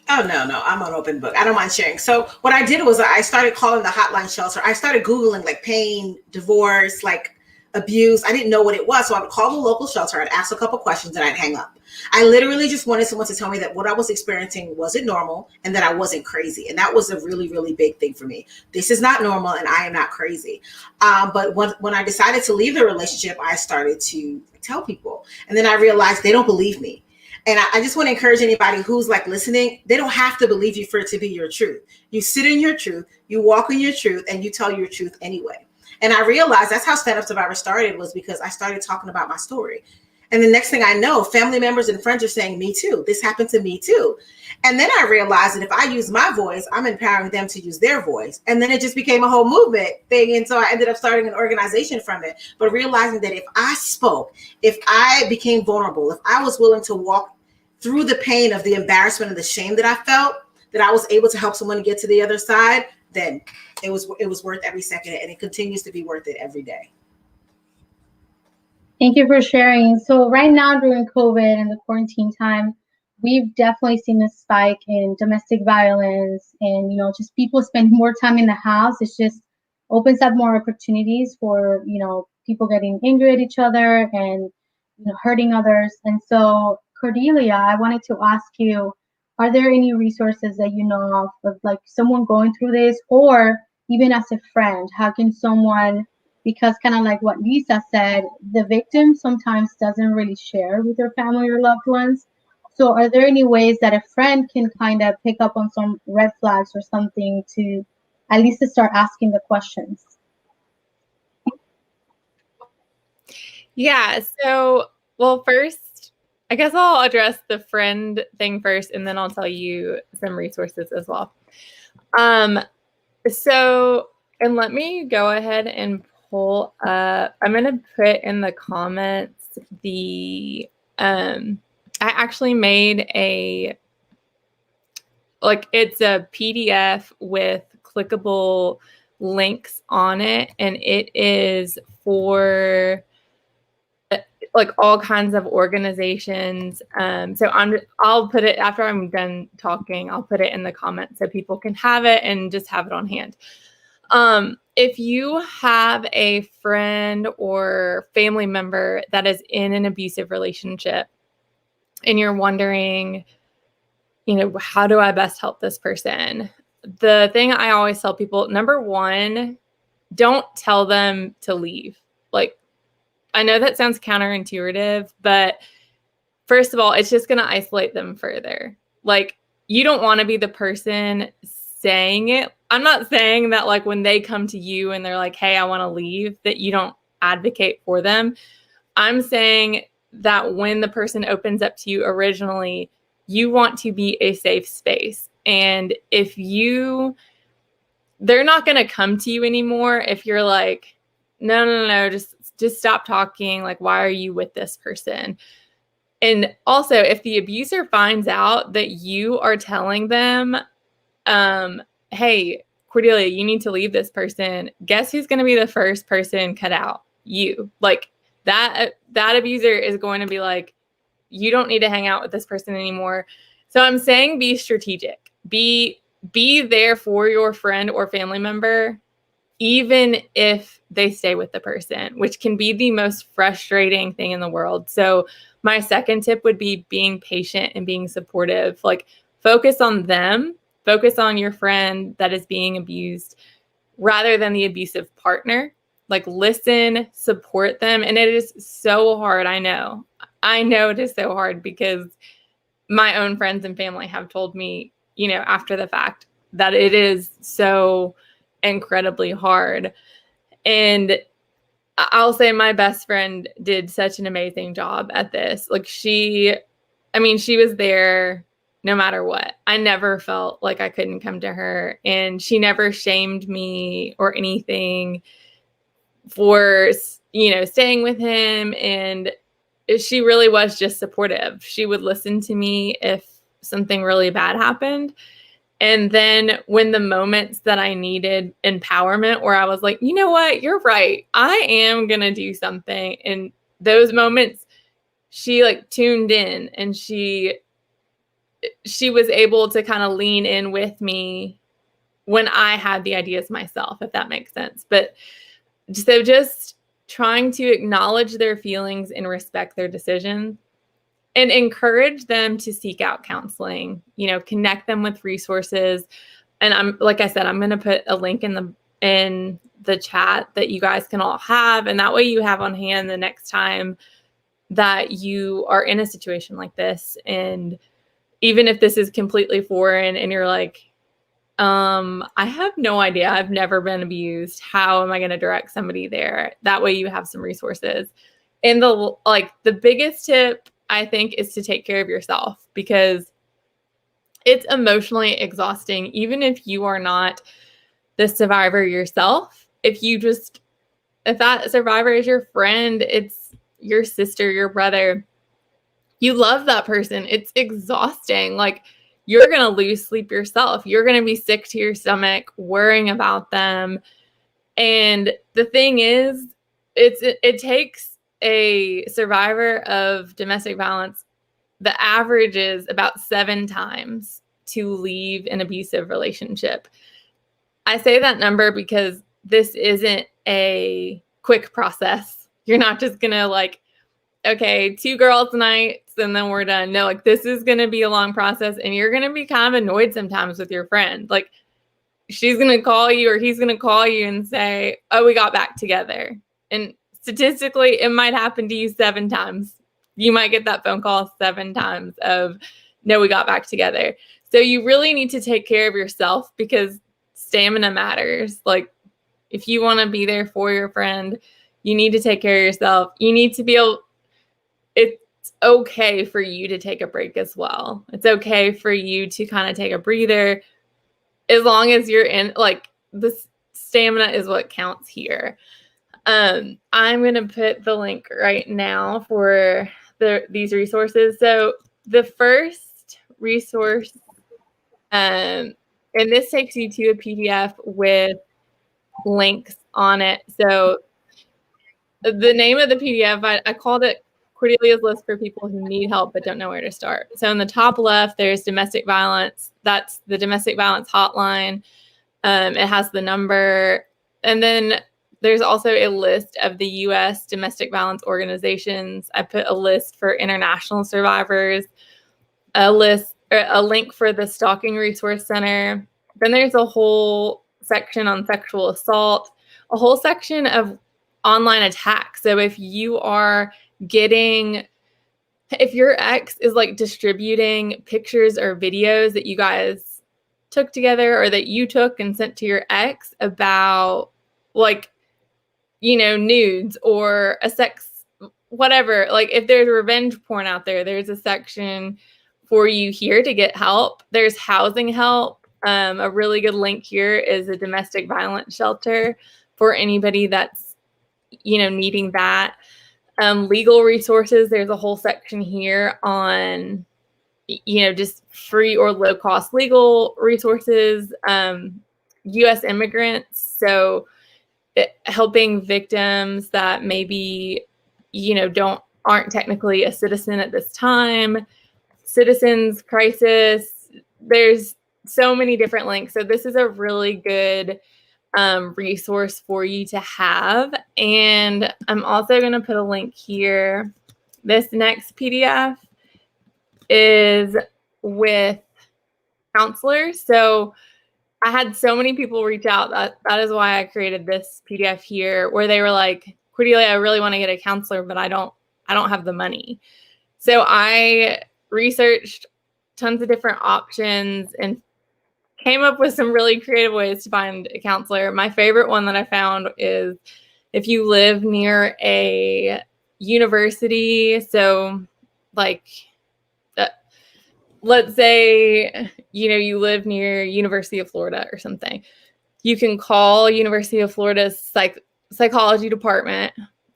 Oh, no, I'm an open book. I don't mind sharing. So what I did was I started calling the hotline shelter. I started Googling like pain, divorce, like abuse. I didn't know what it was. So I would call the local shelter. I'd ask a couple questions and I'd hang up. I literally just wanted someone to tell me that what I was experiencing wasn't normal and that I wasn't crazy. And that was a really, really big thing for me. This is not normal and I am not crazy. But when I decided to leave the relationship, I started to tell people. And then I realized they don't believe me. And I just want to encourage anybody who's like listening, they don't have to believe you for it to be your truth. You sit in your truth, you walk in your truth, and you tell your truth anyway. And I realized that's how Stand Up Survivor started, was because I started talking about my story. And the next thing I know, family members and friends are saying, me too. This happened to me too. And then I realized that if I use my voice, I'm empowering them to use their voice. And then it just became a whole movement thing. And so I ended up starting an organization from it. But realizing that if I spoke, if I became vulnerable, if I was willing to walk through the pain of the embarrassment and the shame that I felt, that I was able to help someone get to the other side, then it was worth every second, and it continues to be worth it every day. Thank you for sharing. So right now during COVID and the quarantine time, we've definitely seen a spike in domestic violence and, you know, just people spending more time in the house. It just opens up more opportunities for, you know, people getting angry at each other and, you know, hurting others. And so, Cordelia, I wanted to ask you, are there any resources that you know of like someone going through this, or even as a friend, how can someone, because kind of like what Lisa said, the victim sometimes doesn't really share with their family or loved ones. So are there any ways that a friend can kind of pick up on some red flags or something to at least to start asking the questions? Yeah. So, well, first, I guess I'll address the friend thing first, and then I'll tell you some resources as well. So, and let me go ahead and pull up, I'm going to put in the comments I actually made it's a PDF with clickable links on it, and it is for like all kinds of organizations. So I'll put it, after I'm done talking, I'll put it in the comments so people can have it and just have it on hand. If you have a friend or family member that is in an abusive relationship and you're wondering, you know, how do I best help this person? The thing I always tell people, number one, don't tell them to leave. Like, I know that sounds counterintuitive, but first of all, it's just going to isolate them further. Like, you don't want to be the person saying it. I'm not saying that like when they come to you and they're like, hey, I want to leave, that you don't advocate for them. I'm saying that when the person opens up to you originally, you want to be a safe space. And if they're not going to come to you anymore if you're like, no, just stop talking. Like, why are you with this person? And also, if the abuser finds out that you are telling them, hey, Cordelia, you need to leave this person, guess who's going to be the first person cut out? You. Like, that abuser is going to be like, you don't need to hang out with this person anymore. So I'm saying be strategic. Be there for your friend or family member, even if they stay with the person, which can be the most frustrating thing in the world. So my second tip would be being patient and being supportive. Like, focus on them, focus on your friend that is being abused rather than the abusive partner. Like, listen, support them. And it is so hard. I know it is so hard because my own friends and family have told me, you know, after the fact, that it is so incredibly hard. And I'll say my best friend did such an amazing job at this. Like, she was there no matter what. I never felt like I couldn't come to her, and she never shamed me or anything for, you know, staying with him. And she really was just supportive. She would listen to me if something really bad happened. And then when the moments that I needed empowerment, where I was like, you know what, you're right, I am going to do something. And those moments, she like tuned in, and she was able to kind of lean in with me when I had the ideas myself, if that makes sense. But so just trying to acknowledge their feelings and respect their decisions, and encourage them to seek out counseling, you know, connect them with resources. And like I said, I'm going to put a link in the chat that you guys can all have. And that way you have on hand the next time that you are in a situation like this. And even if this is completely foreign and you're like, I have no idea, I've never been abused, how am I going to direct somebody there? That way you have some resources. And the biggest tip, I think, is to take care of yourself, because it's emotionally exhausting. Even if you are not the survivor yourself, if that survivor is your friend, it's your sister, your brother, you love that person, it's exhausting. Like, you're going to lose sleep yourself. You're going to be sick to your stomach worrying about them. And the thing is, it takes a survivor of domestic violence, the average is about 7 times to leave an abusive relationship. I say that number because this isn't a quick process. You're not just going to like, okay, 2 girls nights and then we're done. No, like this is going to be a long process, and you're going to be kind of annoyed sometimes with your friend. Like she's going to call you or he's going to call you and say, oh, we got back together. And statistically, it might happen to you 7 times. You might get that phone call 7 times of, no, we got back together. So you really need to take care of yourself, because stamina matters. Like if you want to be there for your friend, you need to take care of yourself. You need to be able, it's okay for you to take a break as well. It's okay for you to kind of take a breather, as long as you're in, like, the stamina is what counts here. I'm going to put the link right now for these resources. So the first resource, and this takes you to a PDF with links on it. So the name of the PDF, I called it Cordelia's List for People Who Need Help but Don't Know Where to Start. So in the top left, there's domestic violence. That's the domestic violence hotline. It has the number. And then there's also a list of the U.S. domestic violence organizations. I put a list for international survivors, a link for the Stalking Resource Center. Then there's a whole section on sexual assault, a whole section of online attacks. So if you are if your ex is like distributing pictures or videos that you guys took together or that you took and sent to your ex about, like, you know, nudes or a sex, whatever, like if there's revenge porn out there, there's a section for you here to get help. There's housing help. A really good link here is a domestic violence shelter for anybody that's, you know, needing that. Legal resources, there's a whole section here on, you know, just free or low cost legal resources. U.S. immigrants, so helping victims that maybe, you know, aren't technically a citizen at this time. Citizens crisis, there's so many different links. So this is a really good resource for you to have. And I'm also going to put a link here. This next PDF is with counselors. So I had so many people reach out. That is why I created this PDF here, where they were like, Cordelia, I really want to get a counselor, but I don't have the money. So I researched tons of different options and came up with some really creative ways to find a counselor. My favorite one that I found is if you live near a university. So like, let's say, you know, you live near University of Florida or something. You can call University of Florida's psychology department,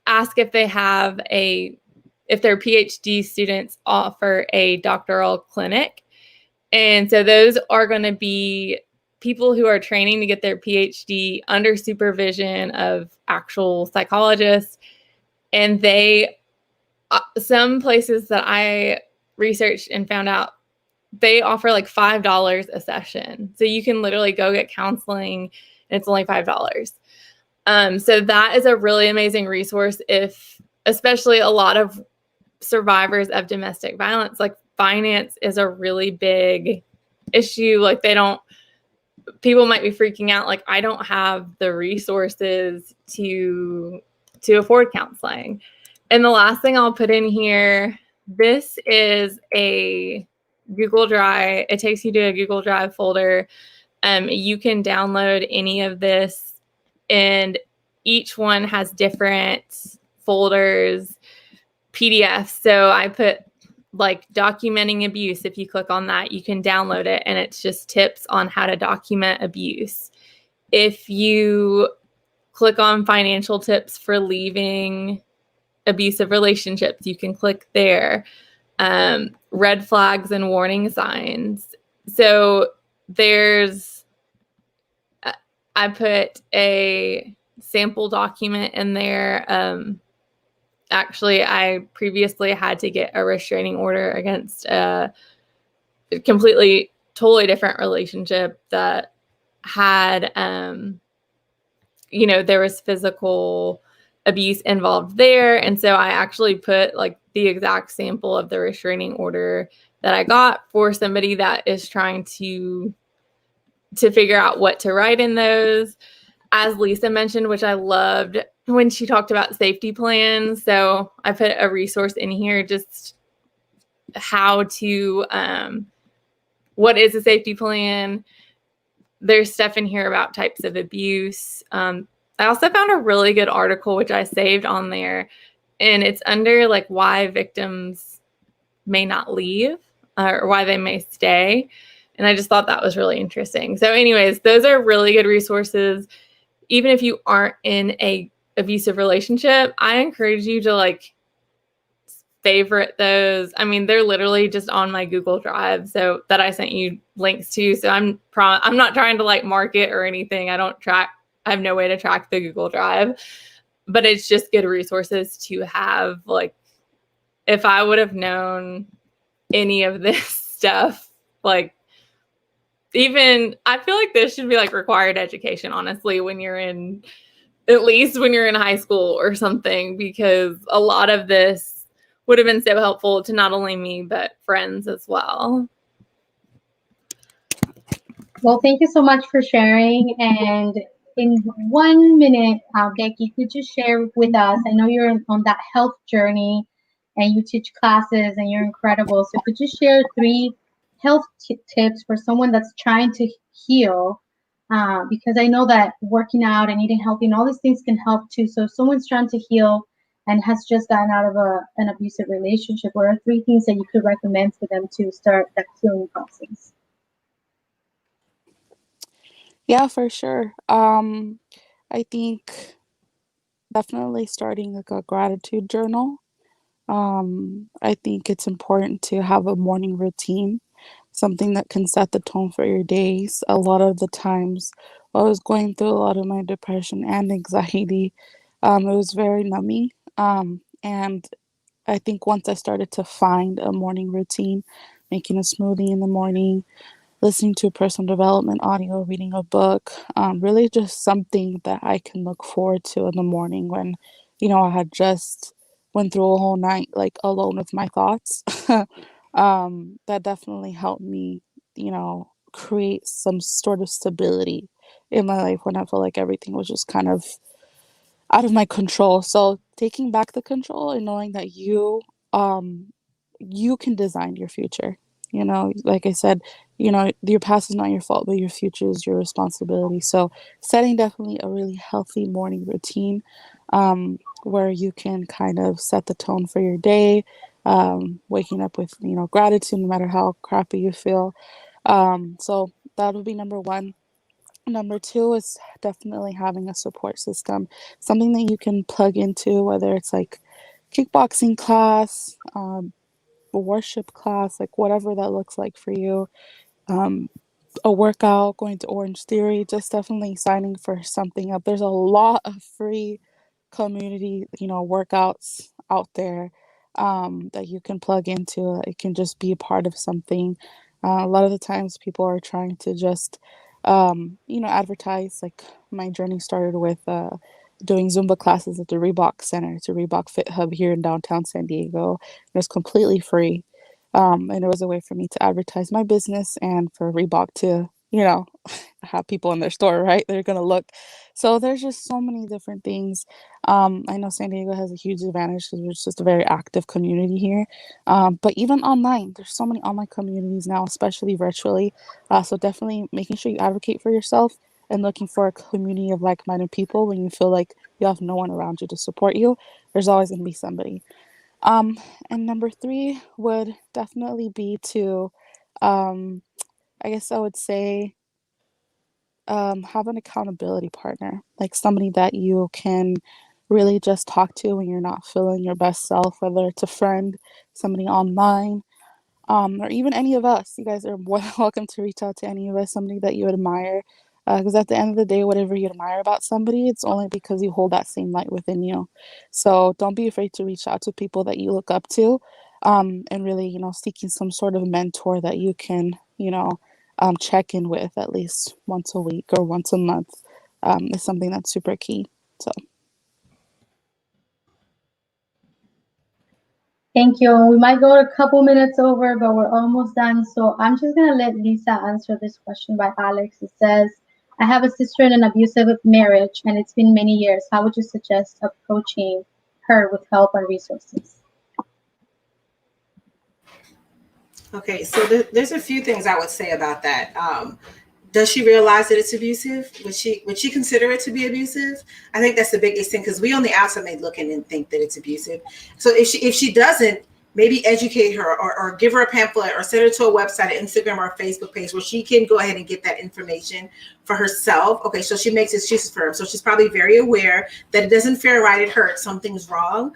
ask if they have if their PhD students offer a doctoral clinic. And so those are going to be people who are training to get their PhD under supervision of actual psychologists. And some places that I researched and found out, they offer like $5 a session. So you can literally go get counseling and it's only $5. So that is a really amazing resource especially a lot of survivors of domestic violence, like finance is a really big issue. Like people might be freaking out. Like, I don't have the resources to afford counseling. And the last thing I'll put in here, this is a Google Drive. It takes you to a Google Drive folder. You can download any of this, and each one has different folders, PDFs. So I put like documenting abuse. If you click on that, you can download it, and it's just tips on how to document abuse. If you click on financial tips for leaving abusive relationships, you can click there. Red flags and warning signs. So I put a sample document in there. Actually, I previously had to get a restraining order against a totally different relationship that had, there was physical abuse involved there. And so I actually put like the exact sample of the restraining order that I got for somebody that is trying to figure out what to write in those. As Lisa mentioned, which I loved when she talked about safety plans. So I put a resource in here, just how to, what is a safety plan? There's stuff in here about types of abuse. I also found a really good article, which I saved on there, and it's under like why victims may not leave or why they may stay. And I just thought that was really interesting. So anyways, those are really good resources. Even if you aren't in a abusive relationship, I encourage you to like favorite those. I mean, they're literally just on my Google Drive, so that I sent you links to. So I'm not trying to like market or anything. I have no way to track the Google Drive, but it's just good resources to have. Like, if I would have known any of this stuff, like, even I feel like this should be like required education, honestly, at least when you're in high school or something, because a lot of this would have been so helpful to not only me, but friends as well. Well, thank you so much for sharing. And in 1 minute, Becky, could you share with us? I know you're on that health journey and you teach classes and you're incredible. So could you share 3 health tips for someone that's trying to heal? Because I know that working out and eating healthy and all these things can help too. So if someone's trying to heal and has just gotten out of an abusive relationship, what are 3 things that you could recommend for them to start that healing process? Yeah, for sure. I think definitely starting like a gratitude journal. I think it's important to have a morning routine, something that can set the tone for your days. A lot of the times, I was going through a lot of my depression and anxiety. It was very numbing. And I think once I started to find a morning routine, making a smoothie in the morning, listening to personal development audio, reading a book, really just something that I can look forward to in the morning when, I had just went through a whole night like alone with my thoughts. That definitely helped me, create some sort of stability in my life when I felt like everything was just kind of out of my control. So taking back the control and knowing that um you can design your future. Like I said, your past is not your fault, but your future is your responsibility. So setting definitely a really healthy morning routine, where you can kind of set the tone for your day, waking up with, gratitude no matter how crappy you feel. So that would be number one. Number two is definitely having a support system, something that you can plug into, whether it's like kickboxing class, a worship class, like whatever that looks like for you. Um, a workout, going to Orange Theory, just definitely signing for something up. There's a lot of free community, workouts out there, that you can plug into. It can just be a part of something. A lot of the times people are trying to just, advertise. Like my journey started with doing Zumba classes at the Reebok Center. It's a Reebok Fit Hub here in downtown San Diego. It was completely free. And it was a way for me to advertise my business and for Reebok to, have people in their store, right? They're going to look. So there's just so many different things. I know San Diego has a huge advantage because there's just a very active community here. But even online, there's so many online communities now, especially virtually. So definitely making sure you advocate for yourself and looking for a community of like-minded people when you feel like you have no one around you to support you. There's always going to be somebody. Um, and number 3 would definitely be to, um, I guess I would say, have an accountability partner, like somebody that you can really just talk to when you're not feeling your best self, whether it's a friend, somebody online. or even any of us. You guys are more than welcome to reach out to any of us, somebody that you admire. Because at the end of the day, whatever you admire about somebody, it's only because you hold that same light within you. So don't be afraid to reach out to people that you look up to, and really, seeking some sort of mentor that you can, check in with at least once a week or once a month, is something that's super key. So. Thank you. We might go a couple minutes over, but we're almost done. So I'm just going to let Lisa answer this question by Alex. It says, I have a sister in an abusive marriage, and it's been many years. How would you suggest approaching her with help and resources? Okay, so there's a few things I would say about that. Does she realize that it's abusive? Would she consider it to be abusive? I think that's the biggest thing, because we on the outside may look in and think that it's abusive. So if she doesn't, maybe educate her or give her a pamphlet or send her to a website, an Instagram or a Facebook page where she can go ahead and get that information for herself. Okay, so she makes excuses for him. So she's probably very aware that it doesn't feel right, it hurts, something's wrong.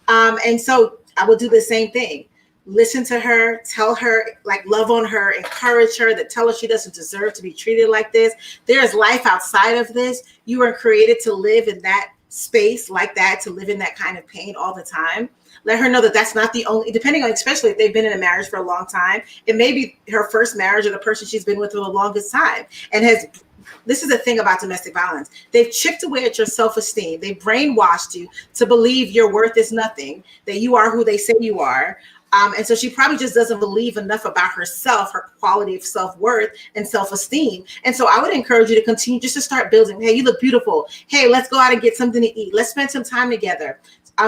And so I will do the same thing. Listen to her, tell her, like, love on her, encourage her, that tell her she doesn't deserve to be treated like this. There is life outside of this. You were created to live in that space like that, to live in that kind of pain all the time. Let her know that that's not the only, depending on, especially if they've been in a marriage for a long time, it may be her first marriage or the person she's been with for the longest time, and this is the thing about domestic violence. They've chipped away at your self-esteem. They brainwashed you to believe your worth is nothing, that you are who they say you are. And so she probably just doesn't believe enough about herself, her quality of self-worth and self-esteem. And so I would encourage you to continue just to start building. Hey, you look beautiful. Hey, let's go out and get something to eat. Let's spend some time together.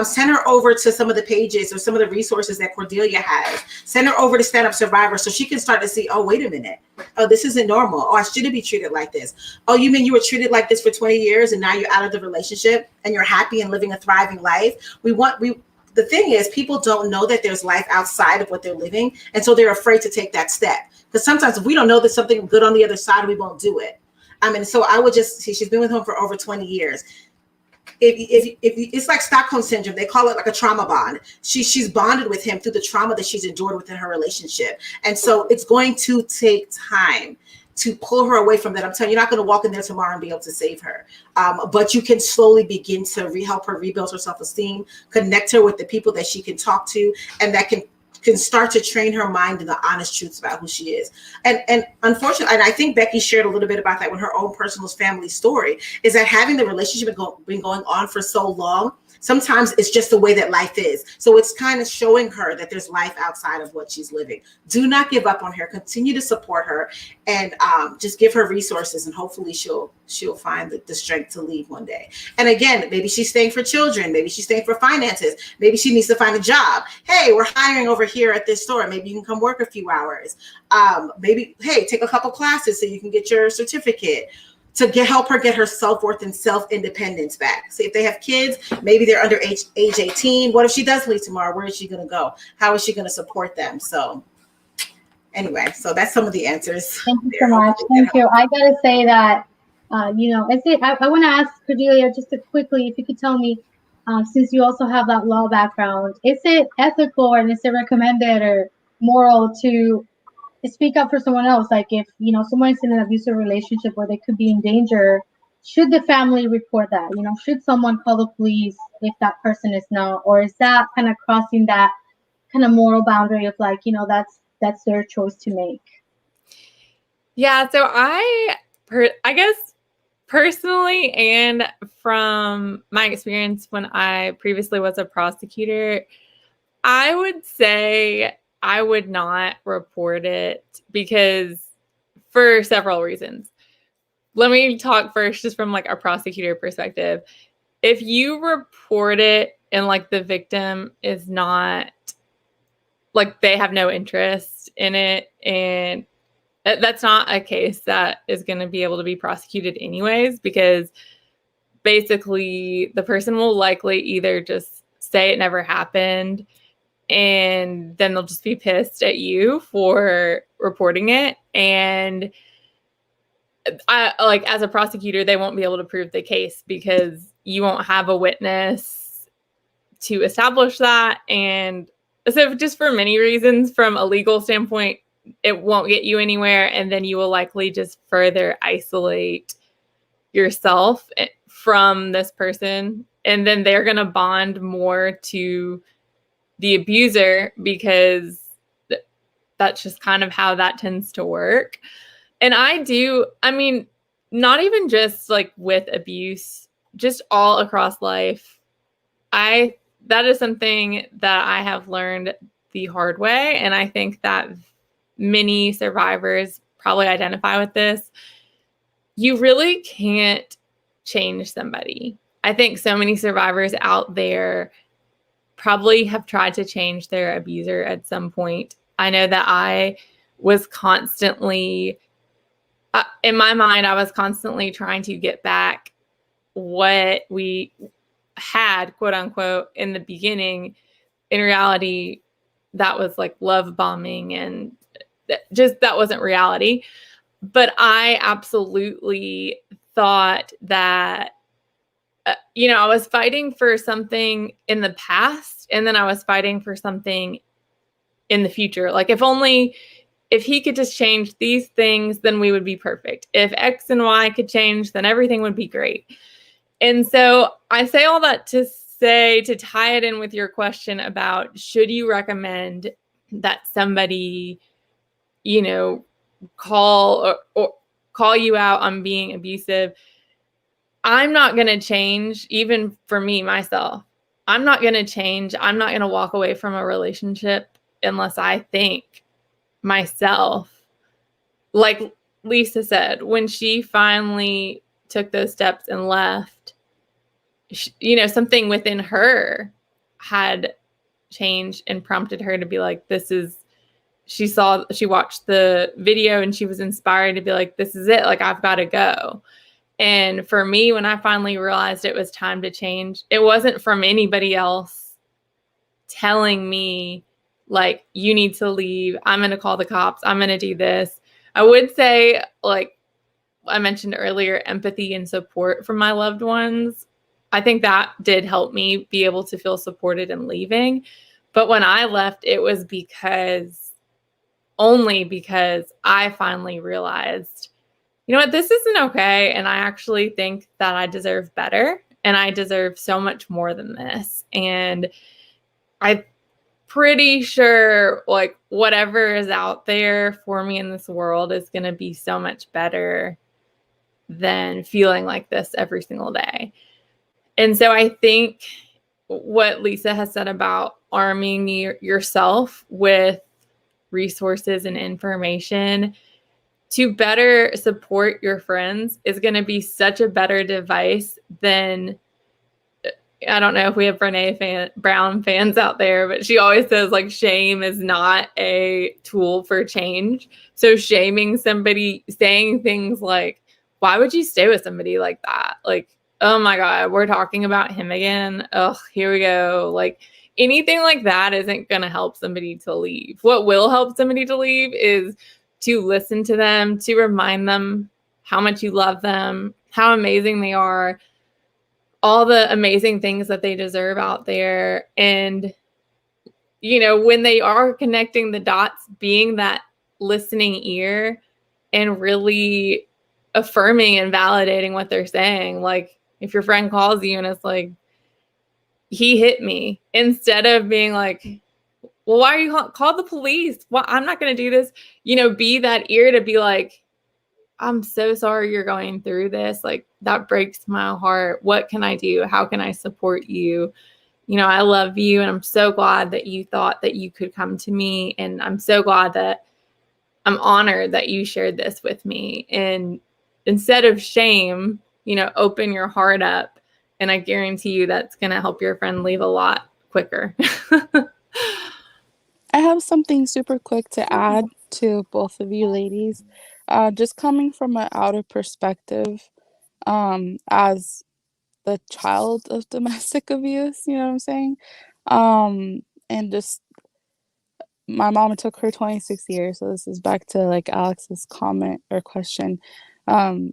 Send her over to some of the pages or some of the resources that Cordelia has. Send her over to Stand Up Survivor so she can start to see, oh, wait a minute. Oh, this isn't normal. Oh, I shouldn't be treated like this. Oh, you mean you were treated like this for 20 years and now you're out of the relationship and you're happy and living a thriving life? The thing is, people don't know that there's life outside of what they're living. And so they're afraid to take that step. Because sometimes if we don't know there's something good on the other side, we won't do it. So I would just see, she's been with him for over 20 years. If it's like Stockholm syndrome, they call it like a trauma bond. She's bonded with him through the trauma that she's endured within her relationship. And so it's going to take time to pull her away from that. I'm telling you, you're not going to walk in there tomorrow and be able to save her. But you can slowly begin to help her rebuild her self-esteem, connect her with the people that she can talk to, and that can start to train her mind in the honest truths about who she is. And unfortunately, and I think Becky shared a little bit about that with her own personal family story, is that having the relationship been going on for so long, sometimes it's just the way that life is. So it's kind of showing her that there's life outside of what she's living. Do not give up on her. Continue to support her, and just give her resources, and hopefully she'll find the strength to leave one day. And again, maybe she's staying for children. Maybe she's staying for finances. Maybe she needs to find a job. Hey, we're hiring over here at this store. Maybe you can come work a few hours. Maybe, hey, take a couple classes so you can get your certificate, to help her get her self-worth and self-independence back. So if they have kids, maybe they're under age 18. What if she does leave tomorrow? Where is she going to go? How is she going to support them? So anyway, so that's some of the answers. Thank you so much. Thank you. I got to say that, I want to ask Cordelia just quickly, if you could tell me, since you also have that law background, is it ethical and is it recommended or moral to speak up for someone else? Like if, someone's in an abusive relationship where they could be in danger, should the family report that? Should someone call the police if that person is not? Or is that kind of crossing that kind of moral boundary of like, that's their choice to make? Yeah, so I guess personally, and from my experience when I previously was a prosecutor, I would say I would not report it, because for several reasons. Let me talk first just from like a prosecutor perspective. If you report it and like the victim is not, like, they have no interest in it, and that's not a case that is going to be able to be prosecuted anyways, because basically the person will likely either just say it never happened, and then they'll just be pissed at you for reporting it. And as a prosecutor, they won't be able to prove the case because you won't have a witness to establish that. And so just for many reasons, from a legal standpoint, it won't get you anywhere. And then you will likely just further isolate yourself from this person. And then they're going to bond more to the abuser because that's just kind of how that tends to work. And I mean, not even just like with abuse, just all across life. That is something that I have learned the hard way. And I think that many survivors probably identify with this. You really can't change somebody. I think so many survivors out there probably have tried to change their abuser at some point. I know that I was constantly, in my mind, I was constantly trying to get back what we had, quote unquote, in the beginning. In reality, that was like love bombing, and just that wasn't reality. But I absolutely thought that, I was fighting for something in the past, and then I was fighting for something in the future. Like if he could just change these things, then we would be perfect. If X and Y could change, then everything would be great. And so I say all that to tie it in with your question about, should you recommend that somebody, call or call you out on being abusive? I'm not going to change, even for me, myself. I'm not going to change. I'm not going to walk away from a relationship unless I think myself, like Lisa said, when she finally took those steps and left, something within her had changed and prompted her to be like, she watched the video and she was inspired to be like, this is it. Like, I've got to go. And for me, when I finally realized it was time to change, it wasn't from anybody else telling me, like, you need to leave. I'm going to call the cops. I'm going to do this. I would say, like I mentioned earlier, empathy and support from my loved ones. I think that did help me be able to feel supported in leaving. But when I left, it was only because I finally realized, you know what, this isn't okay. And I actually think that I deserve better, and I deserve so much more than this. And I'm pretty sure, like, whatever is out there for me in this world is going to be so much better than feeling like this every single day. And so I think what Lisa has said about arming yourself with resources and information to better support your friends is going to be such a better device than, I don't know if we have Brene Brown fans out there, but she always says, like, shame is not a tool for change. So shaming somebody, saying things like, why would you stay with somebody like that? Like, oh my God, we're talking about him again. Oh, here we go. Like, anything like that isn't going to help somebody to leave. What will help somebody to leave is to listen to them, to remind them how much you love them, how amazing they are, all the amazing things that they deserve out there. And, when they are connecting the dots, being that listening ear and really affirming and validating what they're saying. Like, if your friend calls you and it's like, he hit me, instead of being like, well, why are you call the police? Well, I'm not going to do this. Be that ear to be like, I'm so sorry you're going through this. Like, that breaks my heart. What can I do? How can I support you? I love you. And I'm so glad that you thought that you could come to me. And I'm so glad that I'm honored that you shared this with me. And instead of shame, open your heart up. And I guarantee you that's going to help your friend leave a lot quicker. I have something super quick to add to both of you ladies. Just coming from an outer perspective, as the child of domestic abuse, you know what I'm saying? And just my mom, it took her 26 years. So this is back to like Alex's comment or question. That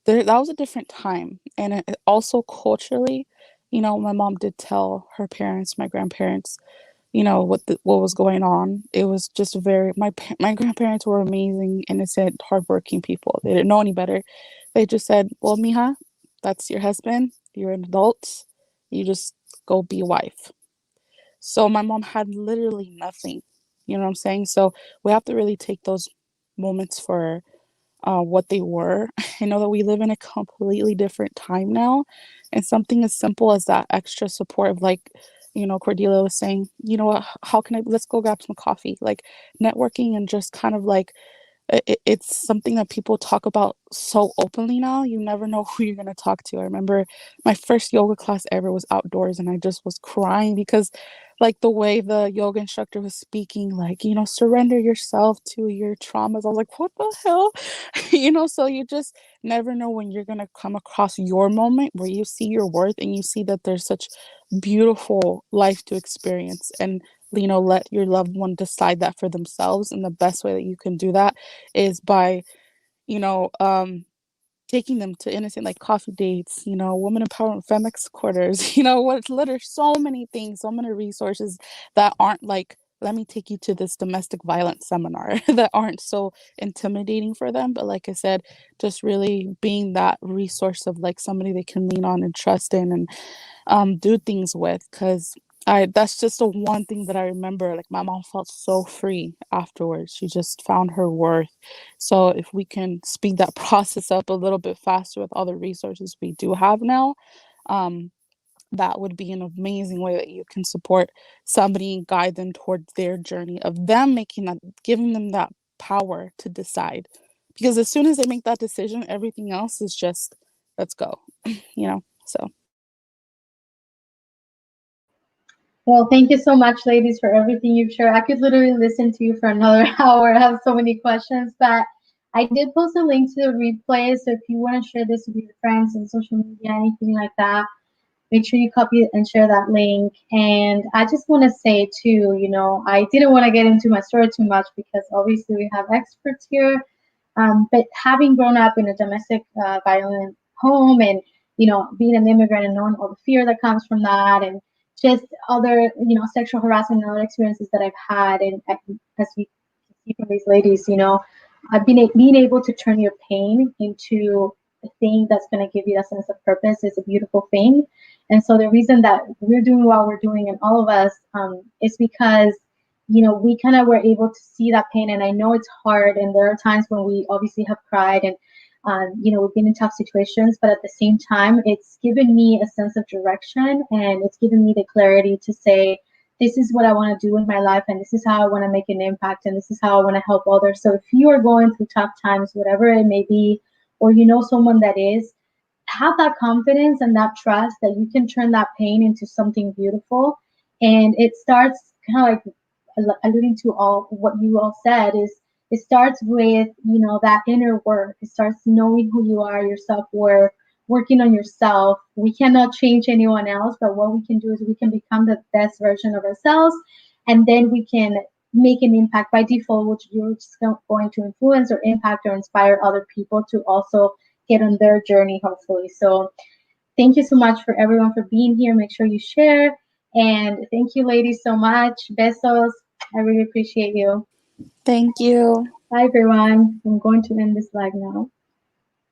was a different time. And also culturally, my mom did tell her parents, my grandparents, what was going on. It was just very my grandparents were amazing, innocent, hardworking people. They didn't know any better. They just said, "Well, mija, that's your husband. You're an adult. You just go be a wife." So my mom had literally nothing. You know what I'm saying? So we have to really take those moments for what they were. I know that we live in a completely different time now, and something as simple as that extra support of like, Cordelia was saying, you know what, how can I, let's go grab some coffee, like networking and just kind of like it's something that people talk about so openly now. You never know who you're going to talk to. I remember my first yoga class ever was outdoors, and I just was crying because, like, the way the yoga instructor was speaking, like, surrender yourself to your traumas. I was like, what the hell? So you just never know when you're going to come across your moment where you see your worth and you see that there's such beautiful life to experience. And let your loved one decide that for themselves. And the best way that you can do that is by, you know, um, taking them to innocent like coffee dates, women empowerment FEMX quarters, what literally so many things, so many resources that aren't like, let me take you to this domestic violence seminar that aren't so intimidating for them. But like I said, just really being that resource of like somebody they can lean on and trust in and do things with, because I that's just the one thing that I remember. Like my mom felt so free afterwards. She just found her worth. So if we can speed that process up a little bit faster with all the resources we do have now, um, that would be an amazing way that you can support somebody and guide them towards their journey of them making that, giving them that power to decide. Because as soon as they make that decision, everything else is just, let's go, so. Well, thank you so much, ladies, for everything you've shared. I could literally listen to you for another hour. I have so many questions, but I did post a link to the replay. So if you want to share this with your friends on social media, anything like that, make sure you copy and share that link. And I just want to say too, I didn't want to get into my story too much because obviously we have experts here. But having grown up in a domestic violent home and, being an immigrant and knowing all the fear that comes from that and just other, sexual harassment and other experiences that I've had. And as we can see from these ladies, I've being able to turn your pain into a thing that's going to give you that sense of purpose is a beautiful thing. And so the reason that we're doing what we're doing and all of us is because we kind of were able to see that pain. And I know it's hard. And there are times when we obviously have cried and, we've been in tough situations. But at the same time, it's given me a sense of direction. And it's given me the clarity to say, this is what I want to do with my life. And this is how I want to make an impact. And this is how I want to help others. So if you are going through tough times, whatever it may be, or someone that is, have that confidence and that trust that you can turn that pain into something beautiful. And it starts kind of like alluding to all what you all said is it starts with that inner work. It starts knowing who you are, your self-worth, working on yourself. We cannot change anyone else, but what we can do is we can become the best version of ourselves, and then we can make an impact by default, which you're just going to influence or impact or inspire other people to also get on their journey, hopefully. So thank you so much for everyone for being here. Make sure you share. And thank you, ladies, so much. Besos. I really appreciate you. Thank you. Bye, everyone. I'm going to end this live now.